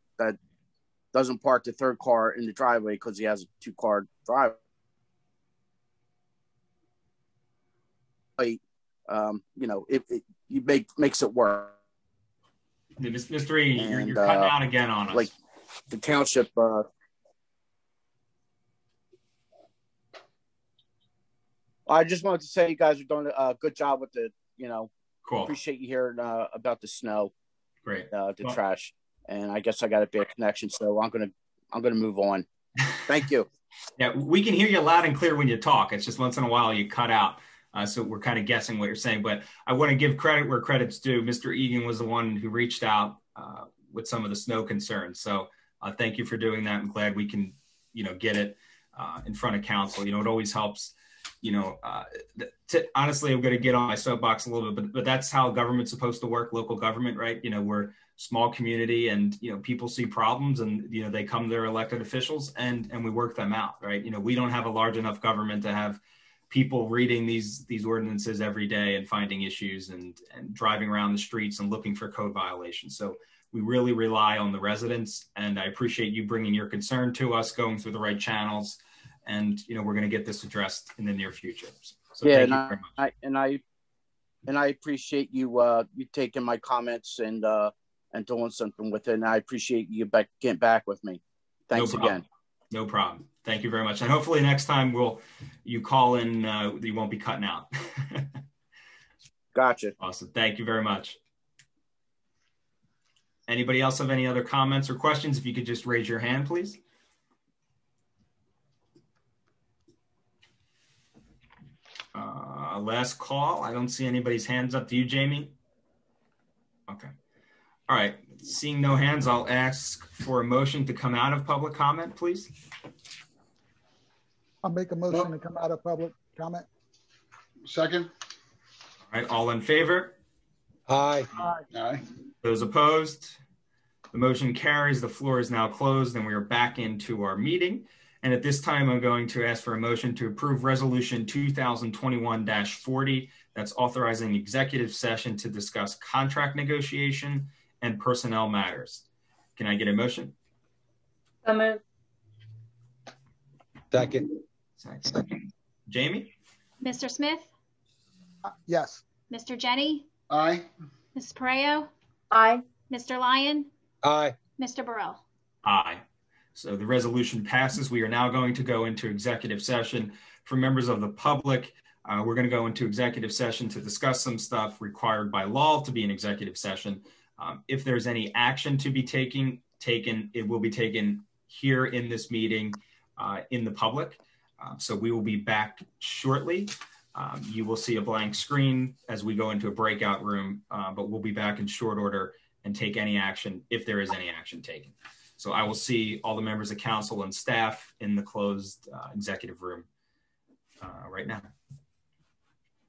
[SPEAKER 12] doesn't park the 3rd car in the driveway because he has a 2-car driveway. It makes it work.
[SPEAKER 1] Mr. E, you're cutting out again on us.
[SPEAKER 12] Like the township. I just wanted to say you guys are doing a good job with the,
[SPEAKER 1] Cool.
[SPEAKER 12] Appreciate you hearing about the snow.
[SPEAKER 1] Great.
[SPEAKER 12] The trash. And I guess I got a bad connection, so I'm gonna move on. Thank you.
[SPEAKER 1] Yeah, we can hear you loud and clear when you talk. It's just once in a while you cut out. So we're kind of guessing what you're saying, but I want to give credit where credit's due. Mr. Egan was the one who reached out with some of the snow concerns. So thank you for doing that. I'm glad we can, get it in front of council. It always helps, honestly, I'm going to get on my soapbox a little bit, but that's how government's supposed to work, local government, right? We're a small community and, people see problems and, they come to their elected officials and we work them out, right? We don't have a large enough government to have people reading these ordinances every day and finding issues and driving around the streets and looking for code violations. So we really rely on the residents, and I appreciate you bringing your concern to us, going through the right channels, and we're going to get this addressed in the near future. So
[SPEAKER 12] yeah,
[SPEAKER 1] thank you very much.
[SPEAKER 12] And I appreciate you you taking my comments and doing something with it. And I appreciate you getting back with me. Thanks again.
[SPEAKER 1] No problem. Thank you very much. And hopefully next time you call in, you won't be cutting out.
[SPEAKER 12] Gotcha.
[SPEAKER 1] Awesome. Thank you very much. Anybody else have any other comments or questions? If you could just raise your hand, please. Last call. I don't see anybody's hands up. Do you, Jamie? Okay. All right. Seeing no hands, I'll ask for a motion to come out of public comment, please.
[SPEAKER 3] I'll make a motion to come out of public comment.
[SPEAKER 4] Second.
[SPEAKER 1] All right. All in favor?
[SPEAKER 8] Aye.
[SPEAKER 4] Aye.
[SPEAKER 1] Those opposed? The motion carries. The floor is now closed and we are back into our meeting. And at this time, I'm going to ask for a motion to approve Resolution 2021-40. That's authorizing executive session to discuss contract negotiation and personnel matters. Can I get a motion?
[SPEAKER 5] Second.
[SPEAKER 1] Second. Jamie?
[SPEAKER 2] Mr. Smith?
[SPEAKER 3] Yes.
[SPEAKER 2] Mr. Jenny?
[SPEAKER 4] Aye.
[SPEAKER 2] Mrs. Pareo?
[SPEAKER 5] Aye.
[SPEAKER 2] Mr. Lyon?
[SPEAKER 8] Aye.
[SPEAKER 2] Mr. Burrell?
[SPEAKER 1] Aye. So the resolution passes. We are now going to go into executive session. For members of the public, we're going to go into executive session to discuss some stuff required by law to be in executive session. If there's any action to be taken, it will be taken here in this meeting in the public. So we will be back shortly. You will see a blank screen as we go into a breakout room, but we'll be back in short order and take any action if there is any action taken. So I will see all the members of council and staff in the closed executive room right now.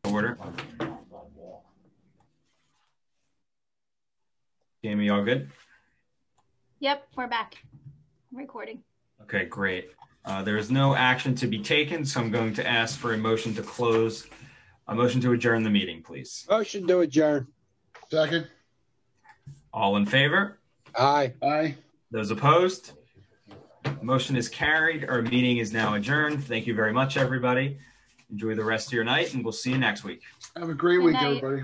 [SPEAKER 1] Order. Jamie, all good?
[SPEAKER 2] Yep, we're back. Recording.
[SPEAKER 1] Okay, great. There is no action to be taken, so I'm going to ask for a motion to adjourn the meeting, please.
[SPEAKER 8] Motion to adjourn.
[SPEAKER 4] Second.
[SPEAKER 1] All in favor?
[SPEAKER 8] Aye.
[SPEAKER 4] Aye.
[SPEAKER 1] Those opposed? Motion is carried. Our meeting is now adjourned. Thank you very much, everybody. Enjoy the rest of your night, and we'll see you next week.
[SPEAKER 4] Have a great week, everybody.